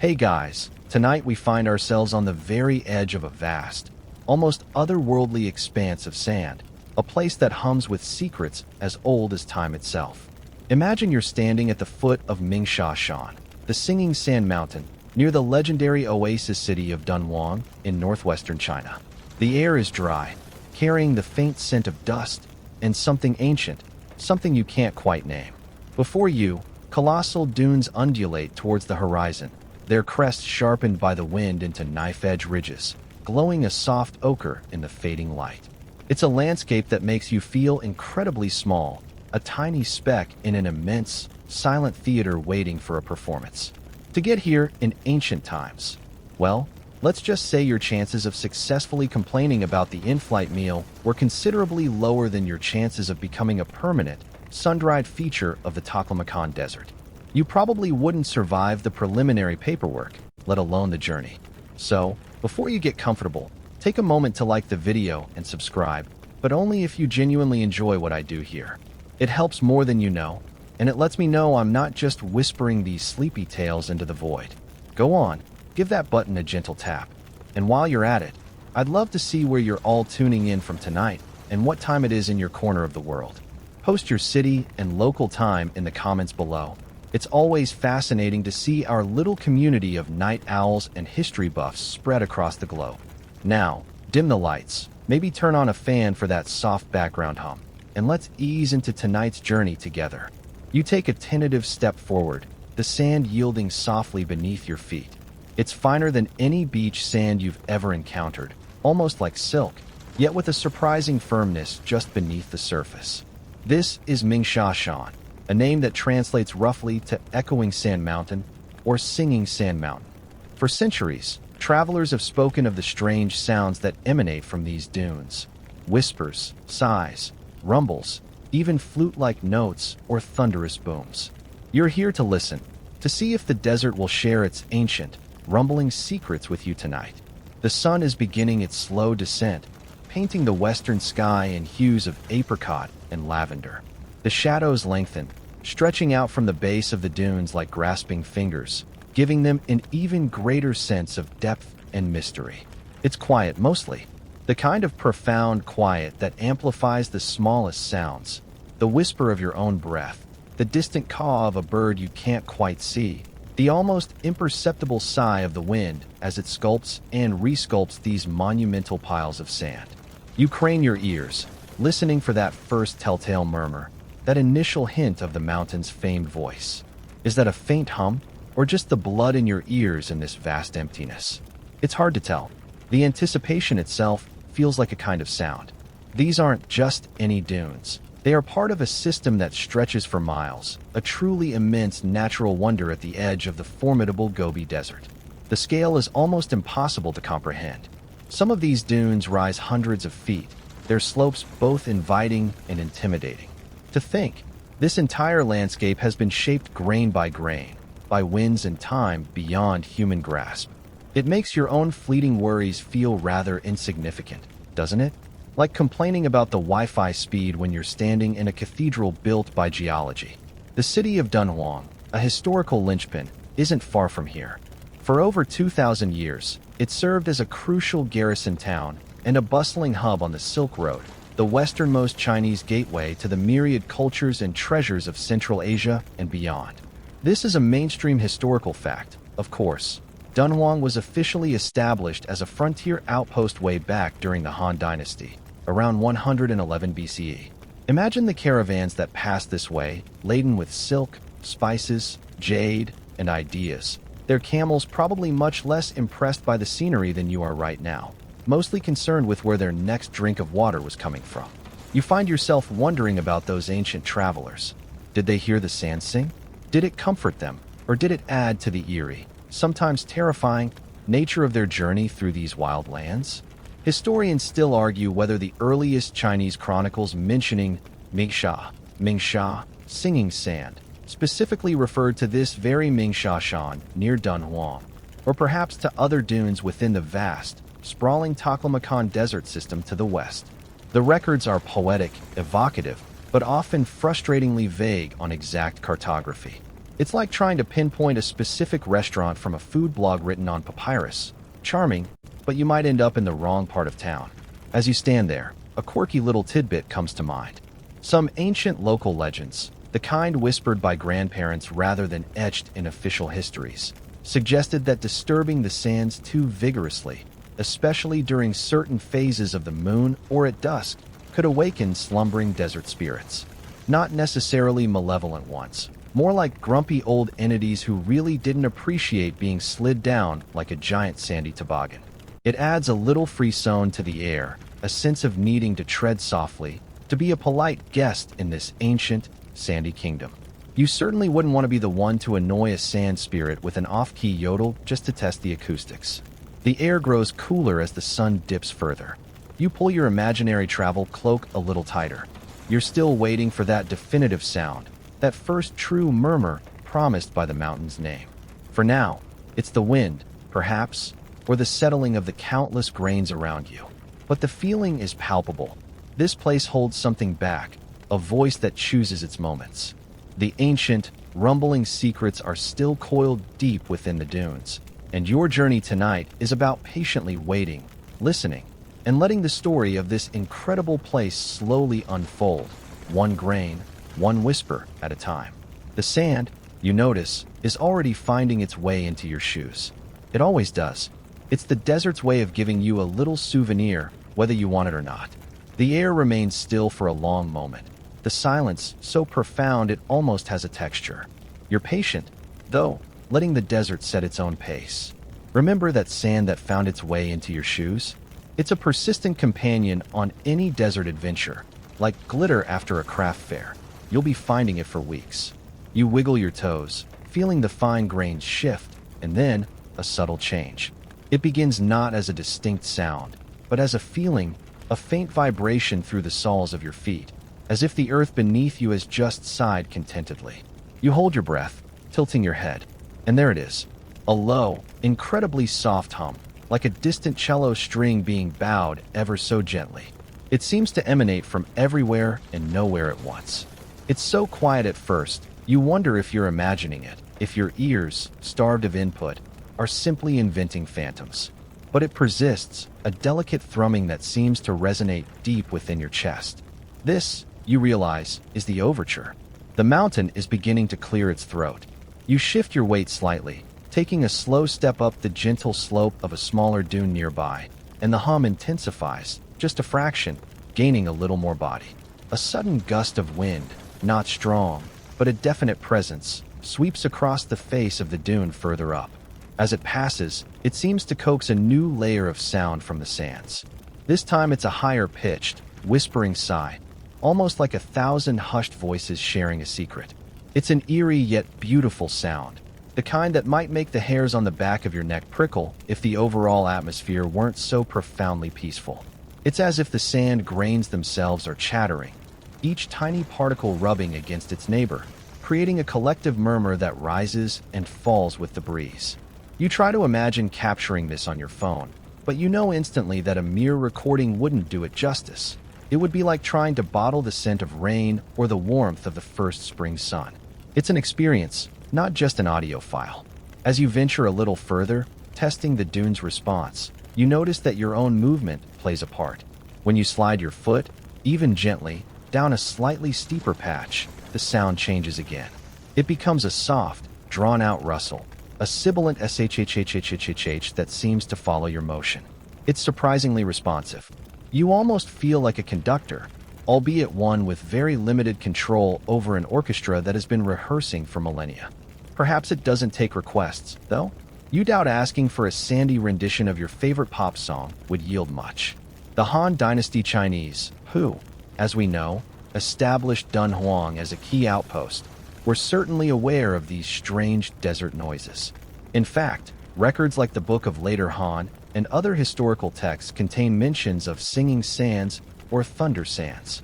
Hey guys, tonight we find ourselves on the very edge of a vast, almost otherworldly expanse of sand, a place that hums with secrets as old as time itself. Imagine you're standing at the foot of Mingsha, the singing sand mountain, near the legendary oasis city of Dunhuang in northwestern China. The air is dry, carrying the faint scent of dust and something ancient, something you can't quite name. Before you, colossal dunes undulate towards the horizon, their crests sharpened by the wind into knife-edge ridges, glowing a soft ochre in the fading light. It's a landscape that makes you feel incredibly small, a tiny speck in an immense, silent theater waiting for a performance. To get here in ancient times, well, let's just say your chances of successfully complaining about the in-flight meal were considerably lower than your chances of becoming a permanent, sun-dried feature of the Taklamakan Desert. You probably wouldn't survive the preliminary paperwork, let alone the journey. So, before you get comfortable, take a moment to like the video and subscribe, but only if you genuinely enjoy what I do here. It helps more than you know, and it lets me know I'm not just whispering these sleepy tales into the void. Go on, give that button a gentle tap. And while you're at it, I'd love to see where you're all tuning in from tonight and what time it is in your corner of the world. Post your city and local time in the comments below. It's always fascinating to see our little community of night owls and history buffs spread across the globe. Now, dim the lights, maybe turn on a fan for that soft background hum, and let's ease into tonight's journey together. You take a tentative step forward, the sand yielding softly beneath your feet. It's finer than any beach sand you've ever encountered, almost like silk, yet with a surprising firmness just beneath the surface. This is Mingsha, a name that translates roughly to echoing sand mountain or singing sand mountain. For centuries, travelers have spoken of the strange sounds that emanate from these dunes. Whispers, sighs, rumbles, even flute-like notes or thunderous booms. You're here to listen, to see if the desert will share its ancient, rumbling secrets with you tonight. The sun is beginning its slow descent, painting the western sky in hues of apricot and lavender. The shadows lengthen, stretching out from the base of the dunes like grasping fingers, giving them an even greater sense of depth and mystery. It's quiet mostly, the kind of profound quiet that amplifies the smallest sounds, the whisper of your own breath, the distant caw of a bird you can't quite see, the almost imperceptible sigh of the wind as it sculpts and resculpts these monumental piles of sand. You crane your ears, listening for that first telltale murmur, that initial hint of the mountain's famed voice. Is that a faint hum, or just the blood in your ears in this vast emptiness? It's hard to tell. The anticipation itself feels like a kind of sound. These aren't just any dunes. They are part of a system that stretches for miles, a truly immense natural wonder at the edge of the formidable Gobi Desert. The scale is almost impossible to comprehend. Some of these dunes rise hundreds of feet, their slopes both inviting and intimidating. To think, this entire landscape has been shaped grain by grain, by winds and time beyond human grasp. It makes your own fleeting worries feel rather insignificant, doesn't it? Like complaining about the Wi-Fi speed when you're standing in a cathedral built by geology. The city of Dunhuang, a historical linchpin, isn't far from here. For over 2,000 years, it served as a crucial garrison town and a bustling hub on the Silk Road, the westernmost Chinese gateway to the myriad cultures and treasures of Central Asia and beyond. This is a mainstream historical fact, of course. Dunhuang was officially established as a frontier outpost way back during the Han Dynasty, around 111 BCE. Imagine the caravans that passed this way, laden with silk, spices, jade, and ideas. Their camels probably much less impressed by the scenery than you are right now, mostly concerned with where their next drink of water was coming from. You find yourself wondering about those ancient travelers. Did they hear the sand sing? Did it comfort them, or did it add to the eerie, sometimes terrifying, nature of their journey through these wild lands? Historians still argue whether the earliest Chinese chronicles mentioning Mingsha, singing sand, specifically referred to this very Mingsha near Dunhuang, or perhaps to other dunes within the vast, sprawling Taklamakan Desert system to the west. The records are poetic, evocative, but often frustratingly vague on exact cartography. It's like trying to pinpoint a specific restaurant from a food blog written on papyrus. Charming, but you might end up in the wrong part of town. As you stand there, a quirky little tidbit comes to mind. Some ancient local legends, the kind whispered by grandparents rather than etched in official histories, suggested that disturbing the sands too vigorously, especially during certain phases of the moon or at dusk, could awaken slumbering desert spirits. Not necessarily malevolent ones, more like grumpy old entities who really didn't appreciate being slid down like a giant sandy toboggan. It adds a little frisson to the air, a sense of needing to tread softly, to be a polite guest in this ancient, sandy kingdom. You certainly wouldn't want to be the one to annoy a sand spirit with an off-key yodel just to test the acoustics. The air grows cooler as the sun dips further. You pull your imaginary travel cloak a little tighter. You're still waiting for that definitive sound, that first true murmur promised by the mountain's name. For now, it's the wind, perhaps, or the settling of the countless grains around you. But the feeling is palpable. This place holds something back, a voice that chooses its moments. The ancient, rumbling secrets are still coiled deep within the dunes, and your journey tonight is about patiently waiting, listening, and letting the story of this incredible place slowly unfold, one grain, one whisper at a time. The sand, you notice, is already finding its way into your shoes. It always does. It's the desert's way of giving you a little souvenir, whether you want it or not. The air remains still for a long moment. The silence, so profound it almost has a texture. You're patient, though, letting the desert set its own pace. Remember that sand that found its way into your shoes? It's a persistent companion on any desert adventure. Like glitter after a craft fair, you'll be finding it for weeks. You wiggle your toes, feeling the fine grains shift, and then a subtle change. It begins not as a distinct sound, but as a feeling, a faint vibration through the soles of your feet, as if the earth beneath you has just sighed contentedly. You hold your breath, tilting your head, and there it is, a low, incredibly soft hum, like a distant cello string being bowed ever so gently. It seems to emanate from everywhere and nowhere at once. It's so quiet at first, you wonder if you're imagining it, if your ears, starved of input, are simply inventing phantoms. But it persists, a delicate thrumming that seems to resonate deep within your chest. This, you realize, is the overture. The mountain is beginning to clear its throat. You shift your weight slightly, taking a slow step up the gentle slope of a smaller dune nearby, and the hum intensifies, just a fraction, gaining a little more body. A sudden gust of wind, not strong, but a definite presence, sweeps across the face of the dune further up. As it passes, it seems to coax a new layer of sound from the sands. This time it's a higher-pitched, whispering sigh, almost like 1,000 hushed voices sharing a secret. It's an eerie yet beautiful sound, the kind that might make the hairs on the back of your neck prickle if the overall atmosphere weren't so profoundly peaceful. It's as if the sand grains themselves are chattering, each tiny particle rubbing against its neighbor, creating a collective murmur that rises and falls with the breeze. You try to imagine capturing this on your phone, but you know instantly that a mere recording wouldn't do it justice. It would be like trying to bottle the scent of rain or the warmth of the first spring sun. It's an experience, not just an audio file. As you venture a little further, testing the dune's response, you notice that your own movement plays a part. When you slide your foot, even gently, down a slightly steeper patch, the sound changes again. It becomes a soft, drawn-out rustle, a sibilant shhhhhhh that seems to follow your motion. It's surprisingly responsive. You almost feel like a conductor, albeit one with very limited control over an orchestra that has been rehearsing for millennia. Perhaps it doesn't take requests, though? You doubt asking for a sandy rendition of your favorite pop song would yield much. The Han Dynasty Chinese, who, as we know, established Dunhuang as a key outpost, were certainly aware of these strange desert noises. In fact, records like the Book of Later Han and other historical texts contain mentions of singing sands or thunder sands.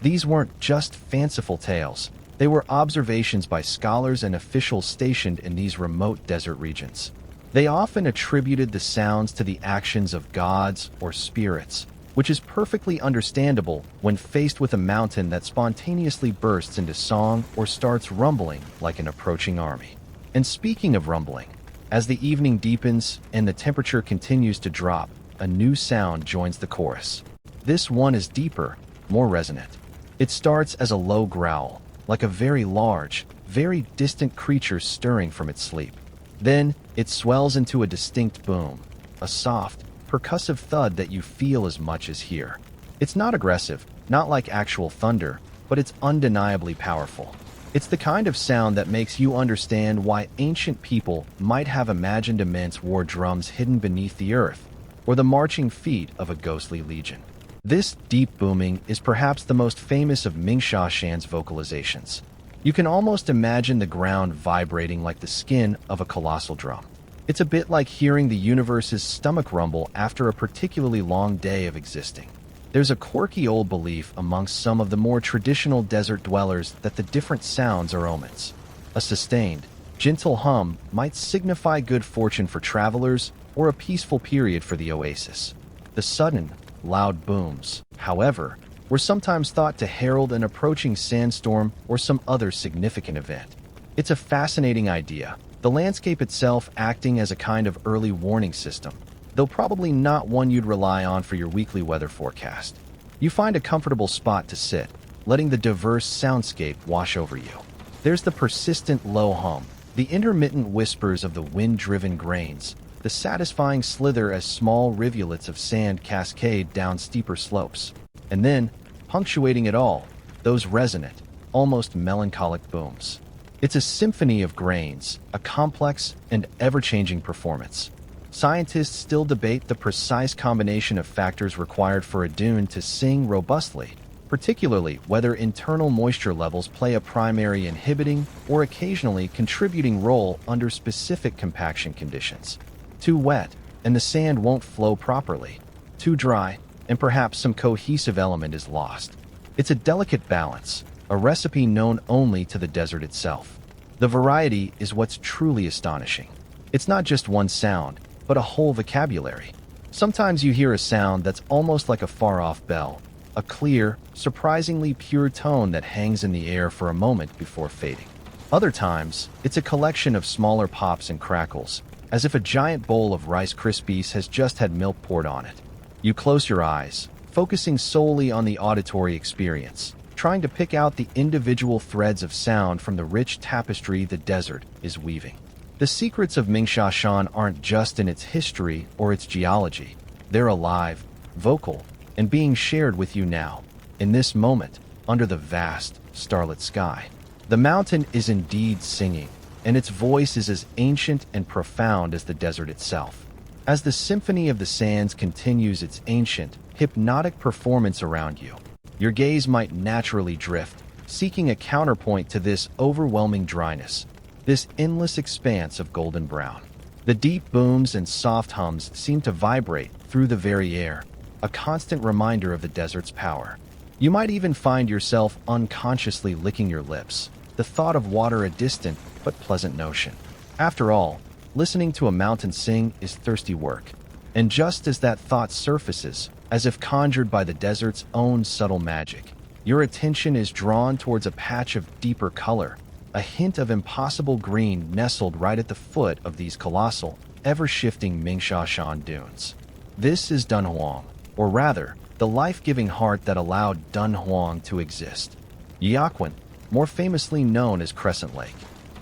These weren't just fanciful tales, they were observations by scholars and officials stationed in these remote desert regions. They often attributed the sounds to the actions of gods or spirits, which is perfectly understandable when faced with a mountain that spontaneously bursts into song or starts rumbling like an approaching army. And speaking of rumbling, as the evening deepens and the temperature continues to drop, a new sound joins the chorus. This one is deeper, more resonant. It starts as a low growl, like a very large, very distant creature stirring from its sleep. Then, it swells into a distinct boom, a soft, percussive thud that you feel as much as hear. It's not aggressive, not like actual thunder, but it's undeniably powerful. It's the kind of sound that makes you understand why ancient people might have imagined immense war drums hidden beneath the earth, or the marching feet of a ghostly legion. This deep booming is perhaps the most famous of Mingxia Shan's vocalizations. You can almost imagine the ground vibrating like the skin of a colossal drum. It's a bit like hearing the universe's stomach rumble after a particularly long day of existing. There's a quirky old belief amongst some of the more traditional desert dwellers that the different sounds are omens. A sustained, gentle hum might signify good fortune for travelers or a peaceful period for the oasis. The sudden, loud booms, however, were sometimes thought to herald an approaching sandstorm or some other significant event. It's a fascinating idea, the landscape itself acting as a kind of early warning system, though probably not one you'd rely on for your weekly weather forecast. You find a comfortable spot to sit, letting the diverse soundscape wash over you. There's the persistent low hum, the intermittent whispers of the wind-driven grains, the satisfying slither as small rivulets of sand cascade down steeper slopes. And then, punctuating it all, those resonant, almost melancholic booms. It's a symphony of grains, a complex and ever-changing performance. Scientists still debate the precise combination of factors required for a dune to sing robustly, particularly whether internal moisture levels play a primary inhibiting or occasionally contributing role under specific compaction conditions. Too wet, and the sand won't flow properly. Too dry, and perhaps some cohesive element is lost. It's a delicate balance, a recipe known only to the desert itself. The variety is what's truly astonishing. It's not just one sound, but a whole vocabulary. Sometimes you hear a sound that's almost like a far-off bell, a clear, surprisingly pure tone that hangs in the air for a moment before fading. Other times, it's a collection of smaller pops and crackles, as if a giant bowl of Rice Krispies has just had milk poured on it. You close your eyes, focusing solely on the auditory experience, trying to pick out the individual threads of sound from the rich tapestry the desert is weaving. The secrets of Mingxia Shan aren't just in its history or its geology. They're alive, vocal, and being shared with you now, in this moment, under the vast, starlit sky. The mountain is indeed singing, and its voice is as ancient and profound as the desert itself. As the symphony of the sands continues its ancient, hypnotic performance around you, your gaze might naturally drift, seeking a counterpoint to this overwhelming dryness, this endless expanse of golden brown. The deep booms and soft hums seem to vibrate through the very air, a constant reminder of the desert's power. You might even find yourself unconsciously licking your lips, the thought of water a distant but pleasant notion. After all, listening to a mountain sing is thirsty work. And just as that thought surfaces, as if conjured by the desert's own subtle magic, your attention is drawn towards a patch of deeper color, a hint of impossible green nestled right at the foot of these colossal, ever-shifting Mingxia Shan dunes. This is Dunhuang, or rather, the life-giving heart that allowed Dunhuang to exist. Yaquan, more famously known as Crescent Lake.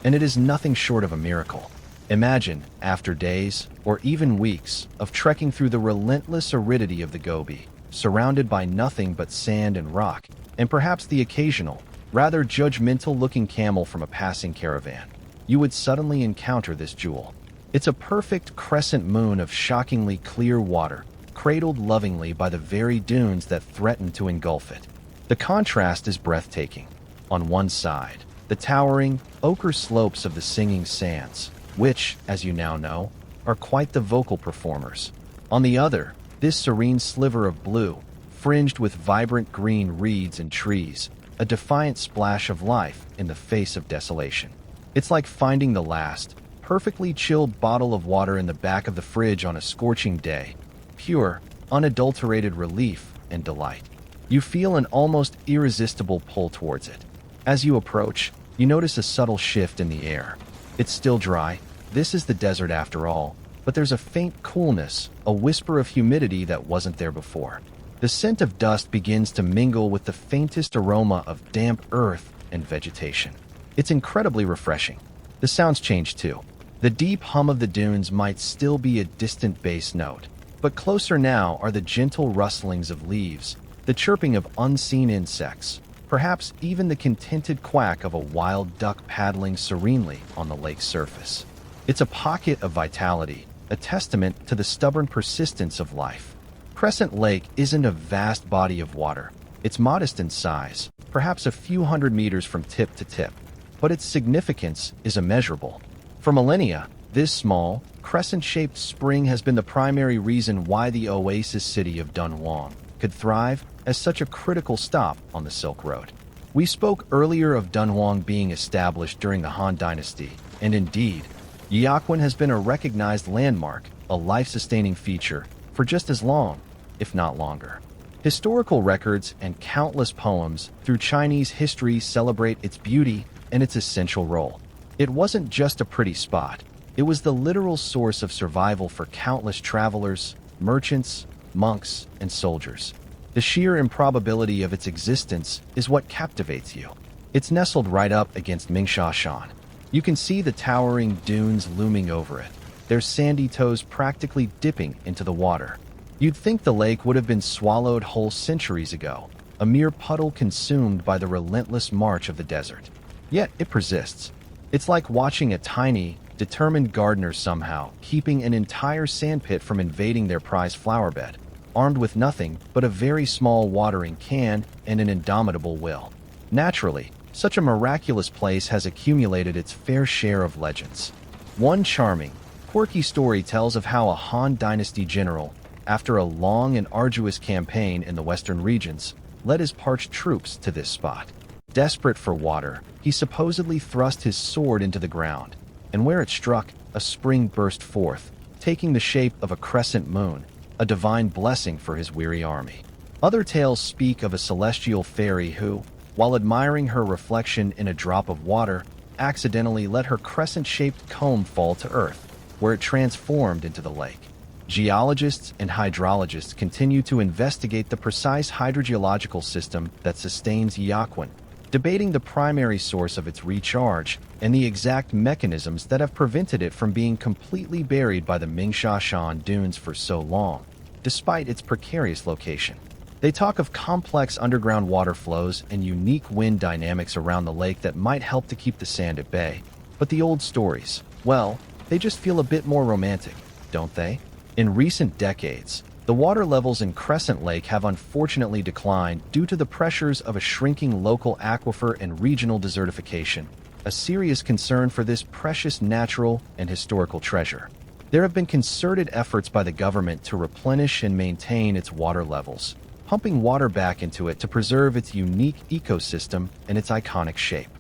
And it is nothing short of a miracle. Imagine, after days, or even weeks, of trekking through the relentless aridity of the Gobi, surrounded by nothing but sand and rock, and perhaps the occasional, rather judgmental-looking camel from a passing caravan, you would suddenly encounter this jewel. It's a perfect crescent moon of shockingly clear water, cradled lovingly by the very dunes that threaten to engulf it. The contrast is breathtaking. On one side, the towering, ochre slopes of the singing sands, which, as you now know, are quite the vocal performers. On the other, this serene sliver of blue, fringed with vibrant green reeds and trees, a defiant splash of life in the face of desolation. It's like finding the last, perfectly chilled bottle of water in the back of the fridge on a scorching day, pure, unadulterated relief and delight. You feel an almost irresistible pull towards it. As you approach, you notice a subtle shift in the air. It's still dry. This is the desert after all, but there's a faint coolness, a whisper of humidity that wasn't there before. The scent of dust begins to mingle with the faintest aroma of damp earth and vegetation. It's incredibly refreshing. The sounds change too. The deep hum of the dunes might still be a distant bass note, but closer now are the gentle rustlings of leaves, the chirping of unseen insects, perhaps even the contented quack of a wild duck paddling serenely on the lake's surface. It's a pocket of vitality, a testament to the stubborn persistence of life. Crescent Lake isn't a vast body of water. It's modest in size, perhaps a few hundred meters from tip to tip, but its significance is immeasurable. For millennia, this small, crescent-shaped spring has been the primary reason why the oasis city of Dunhuang could thrive as such a critical stop on the Silk Road. We spoke earlier of Dunhuang being established during the Han Dynasty, and indeed, Yiaquan has been a recognized landmark, a life-sustaining feature, for just as long, if not longer. Historical records and countless poems through Chinese history celebrate its beauty and its essential role. It wasn't just a pretty spot. It was the literal source of survival for countless travelers, merchants, monks, and soldiers. The sheer improbability of its existence is what captivates you. It's nestled right up against Mingsha. You can see the towering dunes looming over it, their sandy toes practically dipping into the water. You'd think the lake would have been swallowed whole centuries ago, a mere puddle consumed by the relentless march of the desert. Yet it persists. It's like watching a tiny, determined gardener somehow keeping an entire sandpit from invading their prized flower bed, armed with nothing but a very small watering can and an indomitable will. Naturally, such a miraculous place has accumulated its fair share of legends. One charming, quirky story tells of how a Han Dynasty general, after a long and arduous campaign in the western regions, led his parched troops to this spot. Desperate for water, he supposedly thrust his sword into the ground, and where it struck, a spring burst forth, taking the shape of a crescent moon, a divine blessing for his weary army. Other tales speak of a celestial fairy who, while admiring her reflection in a drop of water, accidentally let her crescent-shaped comb fall to earth, where it transformed into the lake. Geologists and hydrologists continue to investigate the precise hydrogeological system that sustains Yiaquan, debating the primary source of its recharge and the exact mechanisms that have prevented it from being completely buried by the Mingsha dunes for so long, despite its precarious location. They talk of complex underground water flows and unique wind dynamics around the lake that might help to keep the sand at bay. But the old stories, well, they just feel a bit more romantic, don't they? In recent decades, the water levels in Crescent Lake have unfortunately declined due to the pressures of a shrinking local aquifer and regional desertification, a serious concern for this precious natural and historical treasure. There have been concerted efforts by the government to replenish and maintain its water levels, pumping water back into it to preserve its unique ecosystem and its iconic shape.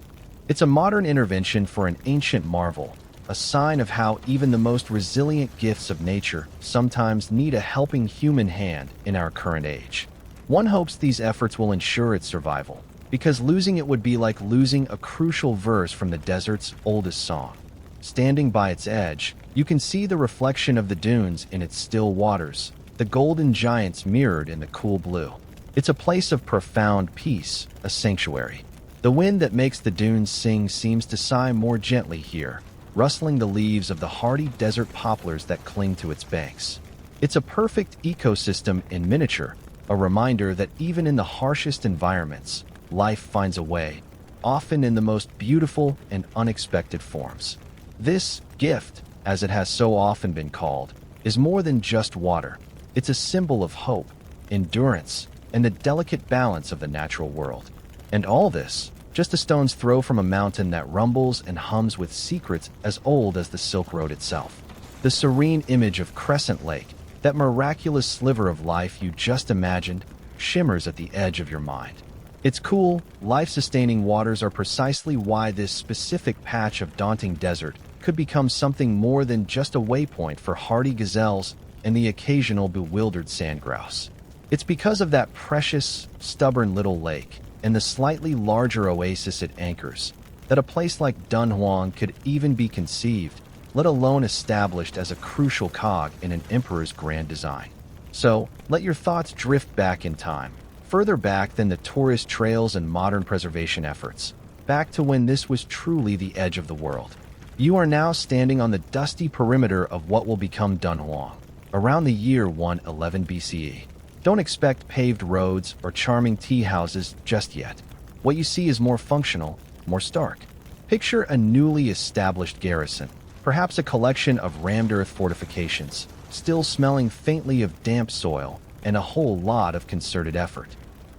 It's a modern intervention for an ancient marvel, a sign of how even the most resilient gifts of nature sometimes need a helping human hand in our current age. One hopes these efforts will ensure its survival, because losing it would be like losing a crucial verse from the desert's oldest song. Standing by its edge, you can see the reflection of the dunes in its still waters, the golden giants mirrored in the cool blue. It's a place of profound peace, a sanctuary. The wind that makes the dunes sing seems to sigh more gently here, rustling the leaves of the hardy desert poplars that cling to its banks. It's a perfect ecosystem in miniature, a reminder that even in the harshest environments, life finds a way, often in the most beautiful and unexpected forms. This gift, as it has so often been called, is more than just water. It's a symbol of hope, endurance, and the delicate balance of the natural world. And all this, just a stone's throw from a mountain that rumbles and hums with secrets as old as the Silk Road itself. The serene image of Crescent Lake, that miraculous sliver of life you just imagined, shimmers at the edge of your mind. Its cool, life-sustaining waters are precisely why this specific patch of daunting desert could become something more than just a waypoint for hardy gazelles, and the occasional bewildered sand grouse. It's because of that precious, stubborn little lake and the slightly larger oasis it anchors that a place like Dunhuang could even be conceived, let alone established as a crucial cog in an emperor's grand design. So, let your thoughts drift back in time, further back than the tourist trails and modern preservation efforts, back to when this was truly the edge of the world. You are now standing on the dusty perimeter of what will become Dunhuang, around the year 111 BCE. Don't expect paved roads or charming tea houses just yet. What you see is more functional, more stark. Picture a newly established garrison, perhaps a collection of rammed earth fortifications, still smelling faintly of damp soil, and a whole lot of concerted effort.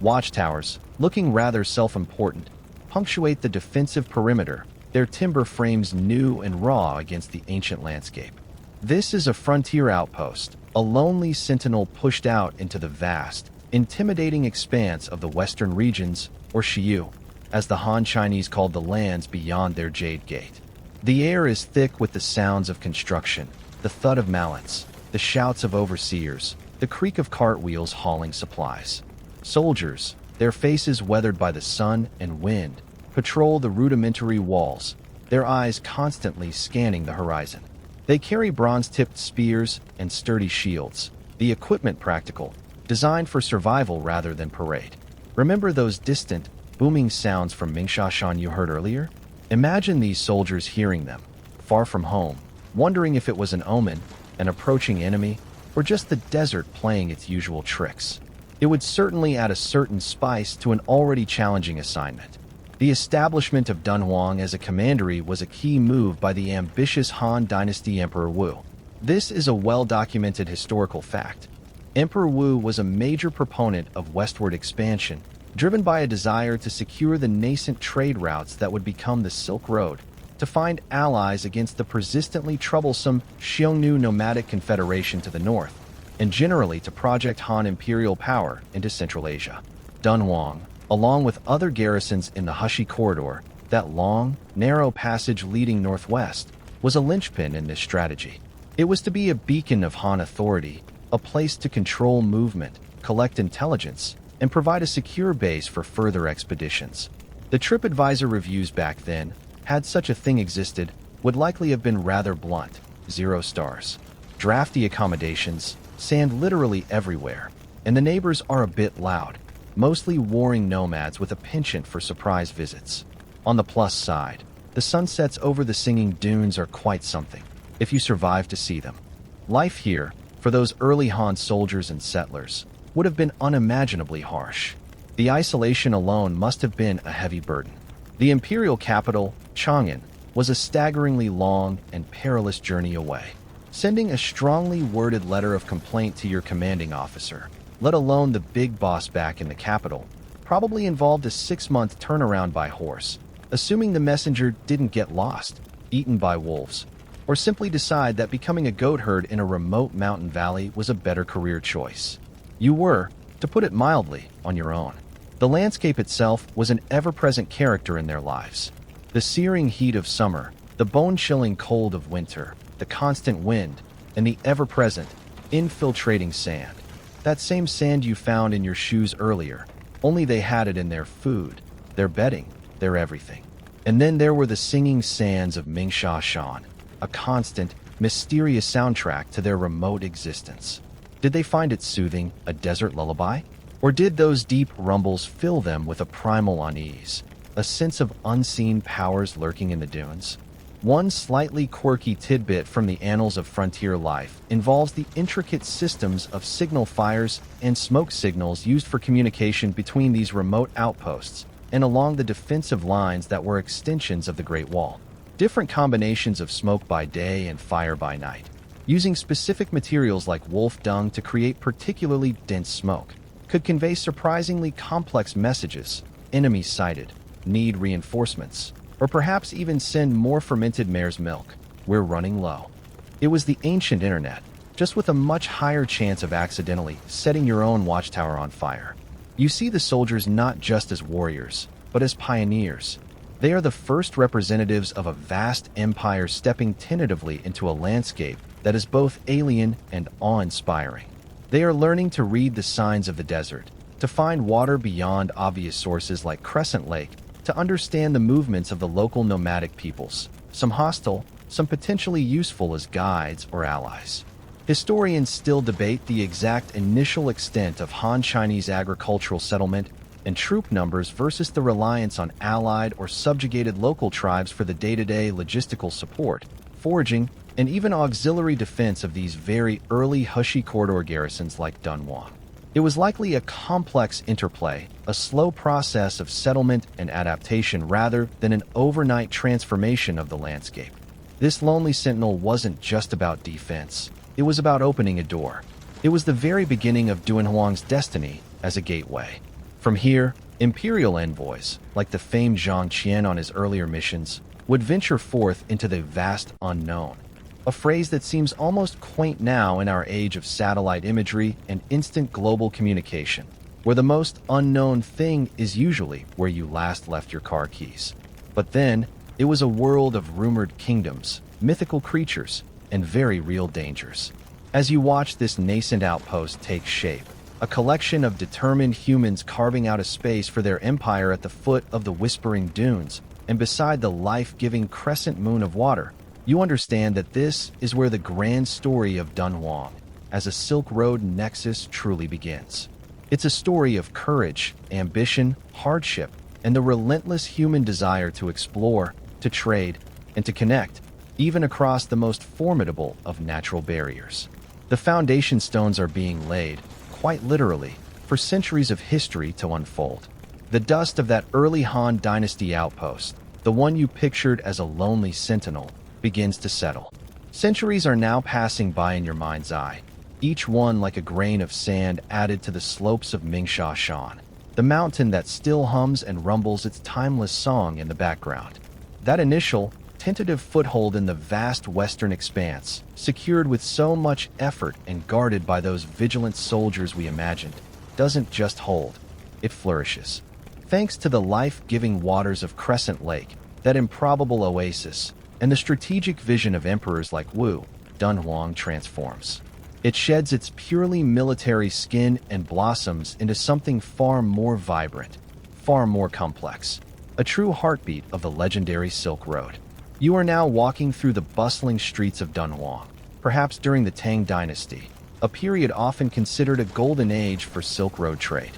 Watchtowers, looking rather self-important, punctuate the defensive perimeter, their timber frames new and raw against the ancient landscape. This is a frontier outpost, a lonely sentinel pushed out into the vast, intimidating expanse of the western regions, or Xiyu, as the Han Chinese called the lands beyond their Jade Gate. The air is thick with the sounds of construction, the thud of mallets, the shouts of overseers, the creak of cartwheels hauling supplies. Soldiers, their faces weathered by the sun and wind, patrol the rudimentary walls, their eyes constantly scanning the horizon. They carry bronze-tipped spears and sturdy shields, the equipment practical, designed for survival rather than parade. Remember those distant, booming sounds from Mingsha you heard earlier? Imagine these soldiers hearing them, far from home, wondering if it was an omen, an approaching enemy, or just the desert playing its usual tricks. It would certainly add a certain spice to an already challenging assignment. The establishment of Dunhuang as a commandery was a key move by the ambitious Han Dynasty Emperor Wu. This is a well-documented historical fact. Emperor Wu was a major proponent of westward expansion, driven by a desire to secure the nascent trade routes that would become the Silk Road, to find allies against the persistently troublesome Xiongnu nomadic confederation to the north, and generally to project Han imperial power into Central Asia. Dunhuang, along with other garrisons in the Hushi Corridor, that long, narrow passage leading northwest, was a linchpin in this strategy. It was to be a beacon of Han authority, a place to control movement, collect intelligence, and provide a secure base for further expeditions. The TripAdvisor reviews back then, had such a thing existed, would likely have been rather blunt, 0 stars. Drafty accommodations, sand literally everywhere, and the neighbors are a bit loud, mostly warring nomads with a penchant for surprise visits. On the plus side, the sunsets over the singing dunes are quite something, if you survive to see them. Life here, for those early Han soldiers and settlers, would have been unimaginably harsh. The isolation alone must have been a heavy burden. The imperial capital, Chang'an, was a staggeringly long and perilous journey away. Sending a strongly worded letter of complaint to your commanding officer, let alone the big boss back in the capital, probably involved a 6-month turnaround by horse, assuming the messenger didn't get lost, eaten by wolves, or simply decide that becoming a goat herd in a remote mountain valley was a better career choice. You were, to put it mildly, on your own. The landscape itself was an ever-present character in their lives. The searing heat of summer, the bone-chilling cold of winter, the constant wind, and the ever-present, infiltrating sand. That same sand you found in your shoes earlier, only they had it in their food, their bedding, their everything. And then there were the singing sands of Mingsha Shan, a constant, mysterious soundtrack to their remote existence. Did they find it soothing, a desert lullaby? Or did those deep rumbles fill them with a primal unease, a sense of unseen powers lurking in the dunes? One slightly quirky tidbit from the annals of frontier life involves the intricate systems of signal fires and smoke signals used for communication between these remote outposts and along the defensive lines that were extensions of the Great Wall. Different combinations of smoke by day and fire by night, using specific materials like wolf dung to create particularly dense smoke, could convey surprisingly complex messages: enemy sighted, need reinforcements, or perhaps even send more fermented mare's milk, we're running low. It was the ancient internet, just with a much higher chance of accidentally setting your own watchtower on fire. You see the soldiers not just as warriors, but as pioneers. They are the first representatives of a vast empire stepping tentatively into a landscape that is both alien and awe-inspiring. They are learning to read the signs of the desert, to find water beyond obvious sources like Crescent Lake, to understand the movements of the local nomadic peoples, some hostile, some potentially useful as guides or allies. Historians still debate the exact initial extent of Han Chinese agricultural settlement and troop numbers versus the reliance on allied or subjugated local tribes for the day-to-day logistical support, foraging, and even auxiliary defense of these very early Hushi corridor garrisons like Dunhuang. It was likely a complex interplay, a slow process of settlement and adaptation rather than an overnight transformation of the landscape. This lonely sentinel wasn't just about defense. It was about opening a door. It was the very beginning of Dunhuang's destiny as a gateway. From here, imperial envoys, like the famed Zhang Qian on his earlier missions, would venture forth into the vast unknown, a phrase that seems almost quaint now in our age of satellite imagery and instant global communication, where the most unknown thing is usually where you last left your car keys. But then, it was a world of rumored kingdoms, mythical creatures, and very real dangers. As you watch this nascent outpost take shape, a collection of determined humans carving out a space for their empire at the foot of the Whispering Dunes and beside the life-giving crescent moon of water, you understand that this is where the grand story of Dunhuang as a Silk Road nexus truly begins. It's a story of courage, ambition, hardship, and the relentless human desire to explore, to trade, and to connect, even across the most formidable of natural barriers. The foundation stones are being laid, quite literally, for centuries of history to unfold. The dust of that early Han Dynasty outpost, the one you pictured as a lonely sentinel, begins to settle. Centuries are now passing by in your mind's eye, each one like a grain of sand added to the slopes of Mingsha Shan, the mountain that still hums and rumbles its timeless song in the background. That initial, tentative foothold in the vast western expanse, secured with so much effort and guarded by those vigilant soldiers we imagined, doesn't just hold, it flourishes. Thanks to the life-giving waters of Crescent Lake, that improbable oasis, and the strategic vision of emperors like Wu, Dunhuang transforms. It sheds its purely military skin and blossoms into something far more vibrant, far more complex, a true heartbeat of the legendary Silk Road. You are now walking through the bustling streets of Dunhuang, perhaps during the Tang Dynasty, a period often considered a golden age for Silk Road trade.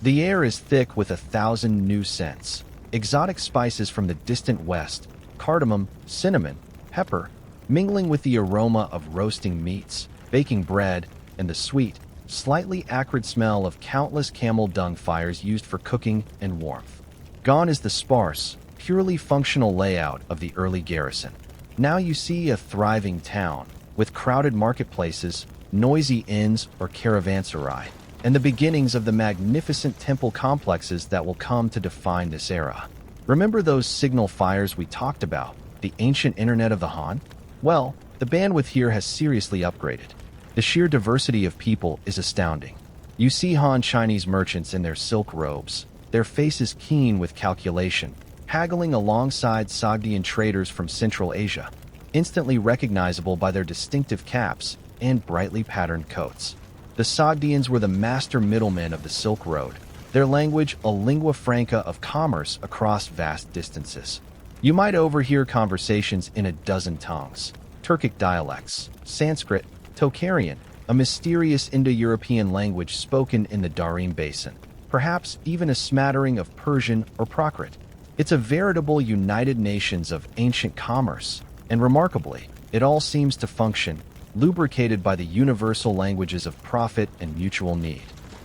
The air is thick with 1,000 new scents, exotic spices from the distant west, cardamom, cinnamon, pepper, mingling with the aroma of roasting meats, baking bread, and the sweet, slightly acrid smell of countless camel dung fires used for cooking and warmth. Gone is the sparse, purely functional layout of the early garrison. Now you see a thriving town, with crowded marketplaces, noisy inns or caravanserai, and the beginnings of the magnificent temple complexes that will come to define this era. Remember those signal fires we talked about, the ancient internet of the Han? Well, the bandwidth here has seriously upgraded. The sheer diversity of people is astounding. You see Han Chinese merchants in their silk robes, their faces keen with calculation, haggling alongside Sogdian traders from Central Asia, instantly recognizable by their distinctive caps and brightly patterned coats. The Sogdians were the master middlemen of the Silk Road, their language a lingua franca of commerce across vast distances. You might overhear conversations in a dozen tongues: Turkic dialects, Sanskrit, Tocharian, a mysterious Indo-European language spoken in the Darim Basin, perhaps even a smattering of Persian or Prakrit. It's a veritable United Nations of ancient commerce, and remarkably, it all seems to function, lubricated by the universal languages of profit and mutual need.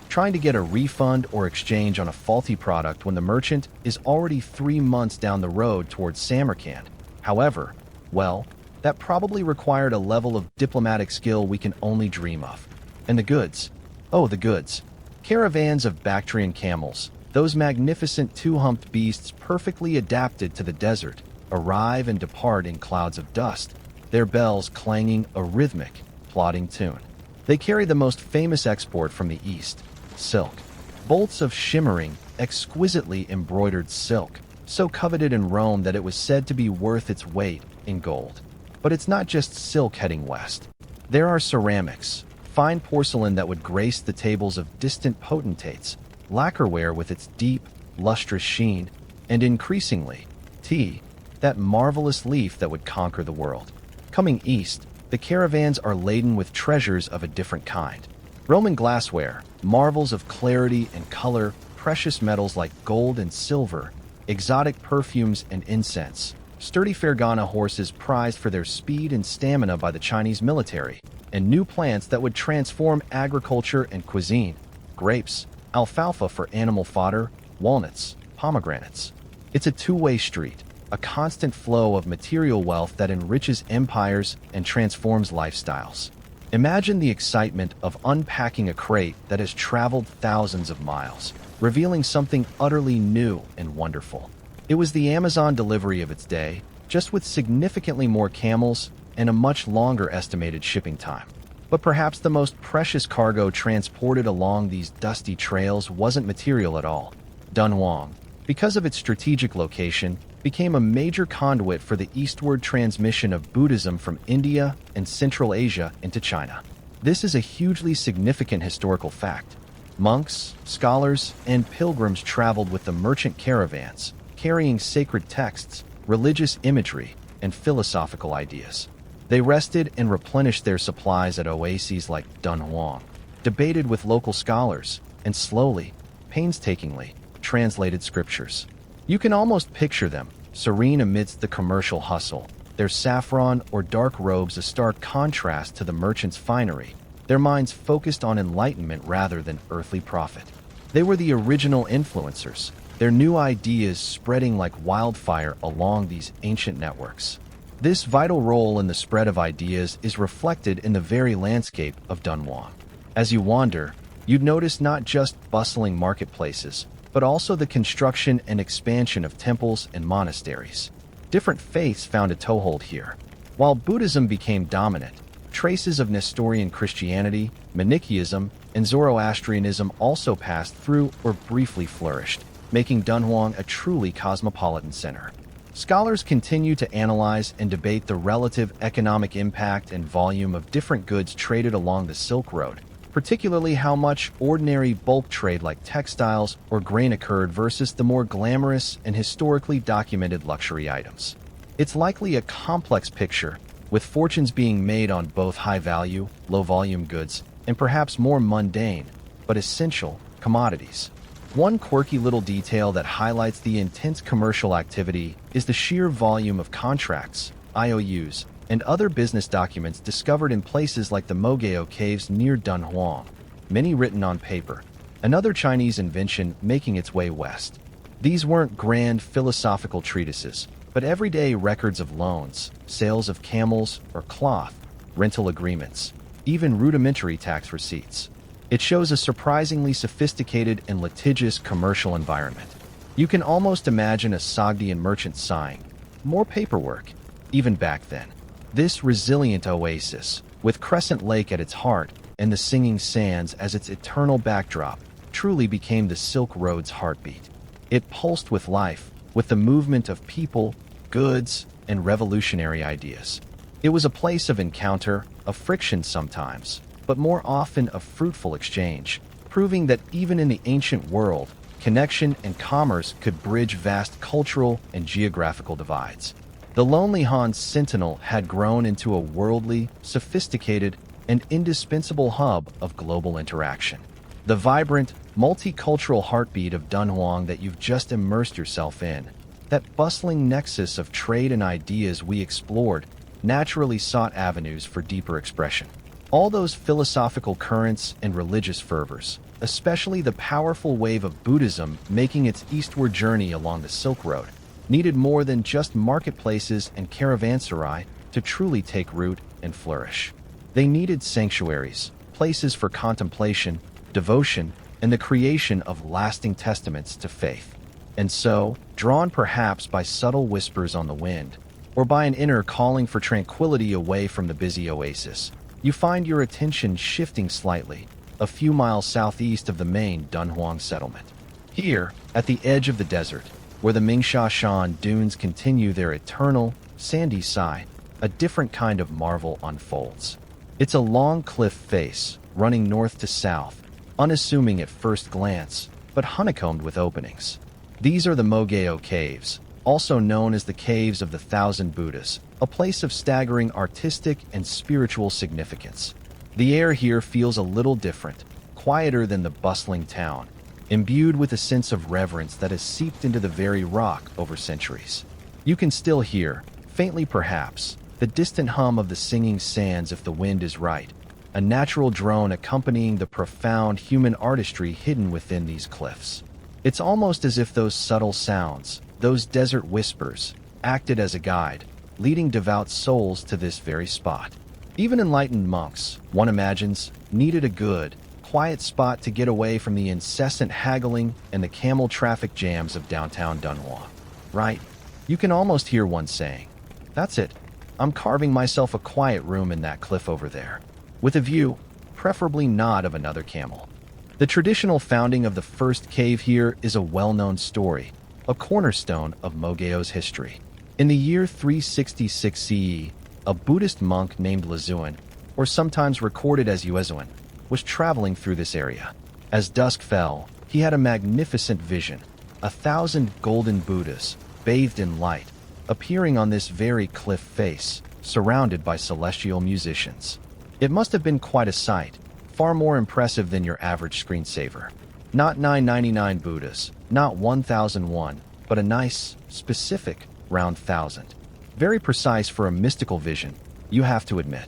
Trying to get a refund or exchange on a faulty product when the merchant is already 3 months down the road towards Samarkand. However, well, that probably required a level of diplomatic skill we can only dream of. And the goods. Oh, the goods. Caravans of Bactrian camels, those magnificent two-humped beasts perfectly adapted to the desert, arrive and depart in clouds of dust, their bells clanging a rhythmic, plodding tune. They carry the most famous export from the east, silk. Bolts of shimmering, exquisitely embroidered silk, so coveted in Rome that it was said to be worth its weight in gold. But it's not just silk heading west. There are ceramics, fine porcelain that would grace the tables of distant potentates, lacquerware with its deep, lustrous sheen, and increasingly, tea, that marvelous leaf that would conquer the world. Coming east, the caravans are laden with treasures of a different kind. Roman glassware, marvels of clarity and color, precious metals like gold and silver, exotic perfumes and incense, sturdy Fergana horses prized for their speed and stamina by the Chinese military, and new plants that would transform agriculture and cuisine, grapes, alfalfa for animal fodder, walnuts, pomegranates. It's a two-way street, a constant flow of material wealth that enriches empires and transforms lifestyles. Imagine the excitement of unpacking a crate that has traveled thousands of miles, revealing something utterly new and wonderful. It was the Amazon delivery of its day, just with significantly more camels and a much longer estimated shipping time. But perhaps the most precious cargo transported along these dusty trails wasn't material at all. Dunhuang, because of its strategic location, became a major conduit for the eastward transmission of Buddhism from India and Central Asia into China. This is a hugely significant historical fact. Monks, scholars, and pilgrims traveled with the merchant caravans, carrying sacred texts, religious imagery, and philosophical ideas. They rested and replenished their supplies at oases like Dunhuang, debated with local scholars, and slowly, painstakingly, translated scriptures. You can almost picture them, serene amidst the commercial hustle, their saffron or dark robes a stark contrast to the merchants' finery, their minds focused on enlightenment rather than earthly profit. They were the original influencers, their new ideas spreading like wildfire along these ancient networks. This vital role in the spread of ideas is reflected in the very landscape of Dunhuang. As you wander, you'd notice not just bustling marketplaces, but also the construction and expansion of temples and monasteries. Different faiths found a toehold here. While Buddhism became dominant, traces of Nestorian Christianity, Manichaeism, and Zoroastrianism also passed through or briefly flourished, making Dunhuang a truly cosmopolitan center. Scholars continue to analyze and debate the relative economic impact and volume of different goods traded along the Silk Road, particularly how much ordinary bulk trade like textiles or grain occurred versus the more glamorous and historically documented luxury items. It's likely a complex picture, with fortunes being made on both high-value, low-volume goods and perhaps more mundane, but essential, commodities. One quirky little detail that highlights the intense commercial activity is the sheer volume of contracts, IOUs, and other business documents discovered in places like the Mogao Caves near Dunhuang, many written on paper, another Chinese invention making its way west. These weren't grand philosophical treatises, but everyday records of loans, sales of camels or cloth, rental agreements, even rudimentary tax receipts. It shows a surprisingly sophisticated and litigious commercial environment. You can almost imagine a Sogdian merchant sighing, more paperwork, even back then. This resilient oasis, with Crescent Lake at its heart and the singing sands as its eternal backdrop, truly became the Silk Road's heartbeat. It pulsed with life, with the movement of people, goods, and revolutionary ideas. It was a place of encounter, of friction sometimes, but more often of fruitful exchange, proving that even in the ancient world, connection and commerce could bridge vast cultural and geographical divides. The lonely Han's Sentinel had grown into a worldly, sophisticated, and indispensable hub of global interaction. The vibrant, multicultural heartbeat of Dunhuang that you've just immersed yourself in, that bustling nexus of trade and ideas we explored, naturally sought avenues for deeper expression. All those philosophical currents and religious fervors, especially the powerful wave of Buddhism making its eastward journey along the Silk Road, needed more than just marketplaces and caravanserai to truly take root and flourish. They needed sanctuaries, places for contemplation, devotion, and the creation of lasting testaments to faith. And so, drawn perhaps by subtle whispers on the wind, or by an inner calling for tranquility away from the busy oasis, you find your attention shifting slightly, a few miles southeast of the main Dunhuang settlement. Here, at the edge of the desert, where the Mingsha dunes continue their eternal, sandy sigh, a different kind of marvel unfolds. It's a long cliff face, running north to south, unassuming at first glance, but honeycombed with openings. These are the Mogeo Caves, also known as the Caves of the Thousand Buddhas, a place of staggering artistic and spiritual significance. The air here feels a little different, quieter than the bustling town, imbued with a sense of reverence that has seeped into the very rock over centuries. You can still hear, faintly perhaps, the distant hum of the singing sands if the wind is right, a natural drone accompanying the profound human artistry hidden within these cliffs. It's almost as if those subtle sounds, those desert whispers, acted as a guide, leading devout souls to this very spot. Even enlightened monks, one imagines, needed a good, quiet spot to get away from the incessant haggling and the camel traffic jams of downtown Dunhuang. Right? You can almost hear one saying, "That's it. I'm carving myself a quiet room in that cliff over there, with a view, preferably not of another camel." The traditional founding of the first cave here is a well-known story, a cornerstone of Mogeo's history. In the year 366 CE, a Buddhist monk named Lazuan, or sometimes recorded as Yuezuan, was traveling through this area. As dusk fell, he had a magnificent vision, 1,000 golden Buddhas, bathed in light, appearing on this very cliff face, surrounded by celestial musicians. It must have been quite a sight, far more impressive than your average screensaver. Not 999 Buddhas, not 1001, but a nice, specific, round thousand. Very precise for a mystical vision, you have to admit.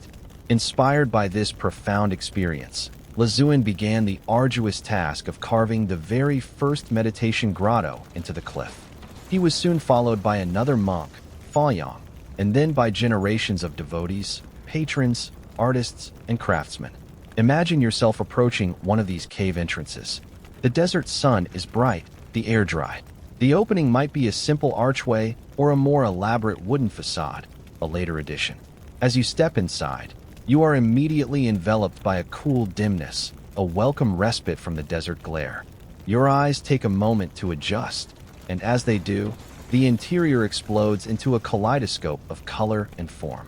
Inspired by this profound experience, Lazuan began the arduous task of carving the very first meditation grotto into the cliff. He was soon followed by another monk, Faoyang, and then by generations of devotees, patrons, artists, and craftsmen. Imagine yourself approaching one of these cave entrances. The desert sun is bright, the air dry. The opening might be a simple archway or a more elaborate wooden facade, a later addition. As you step inside, you are immediately enveloped by a cool dimness, a welcome respite from the desert glare. Your eyes take a moment to adjust, and as they do, the interior explodes into a kaleidoscope of color and form.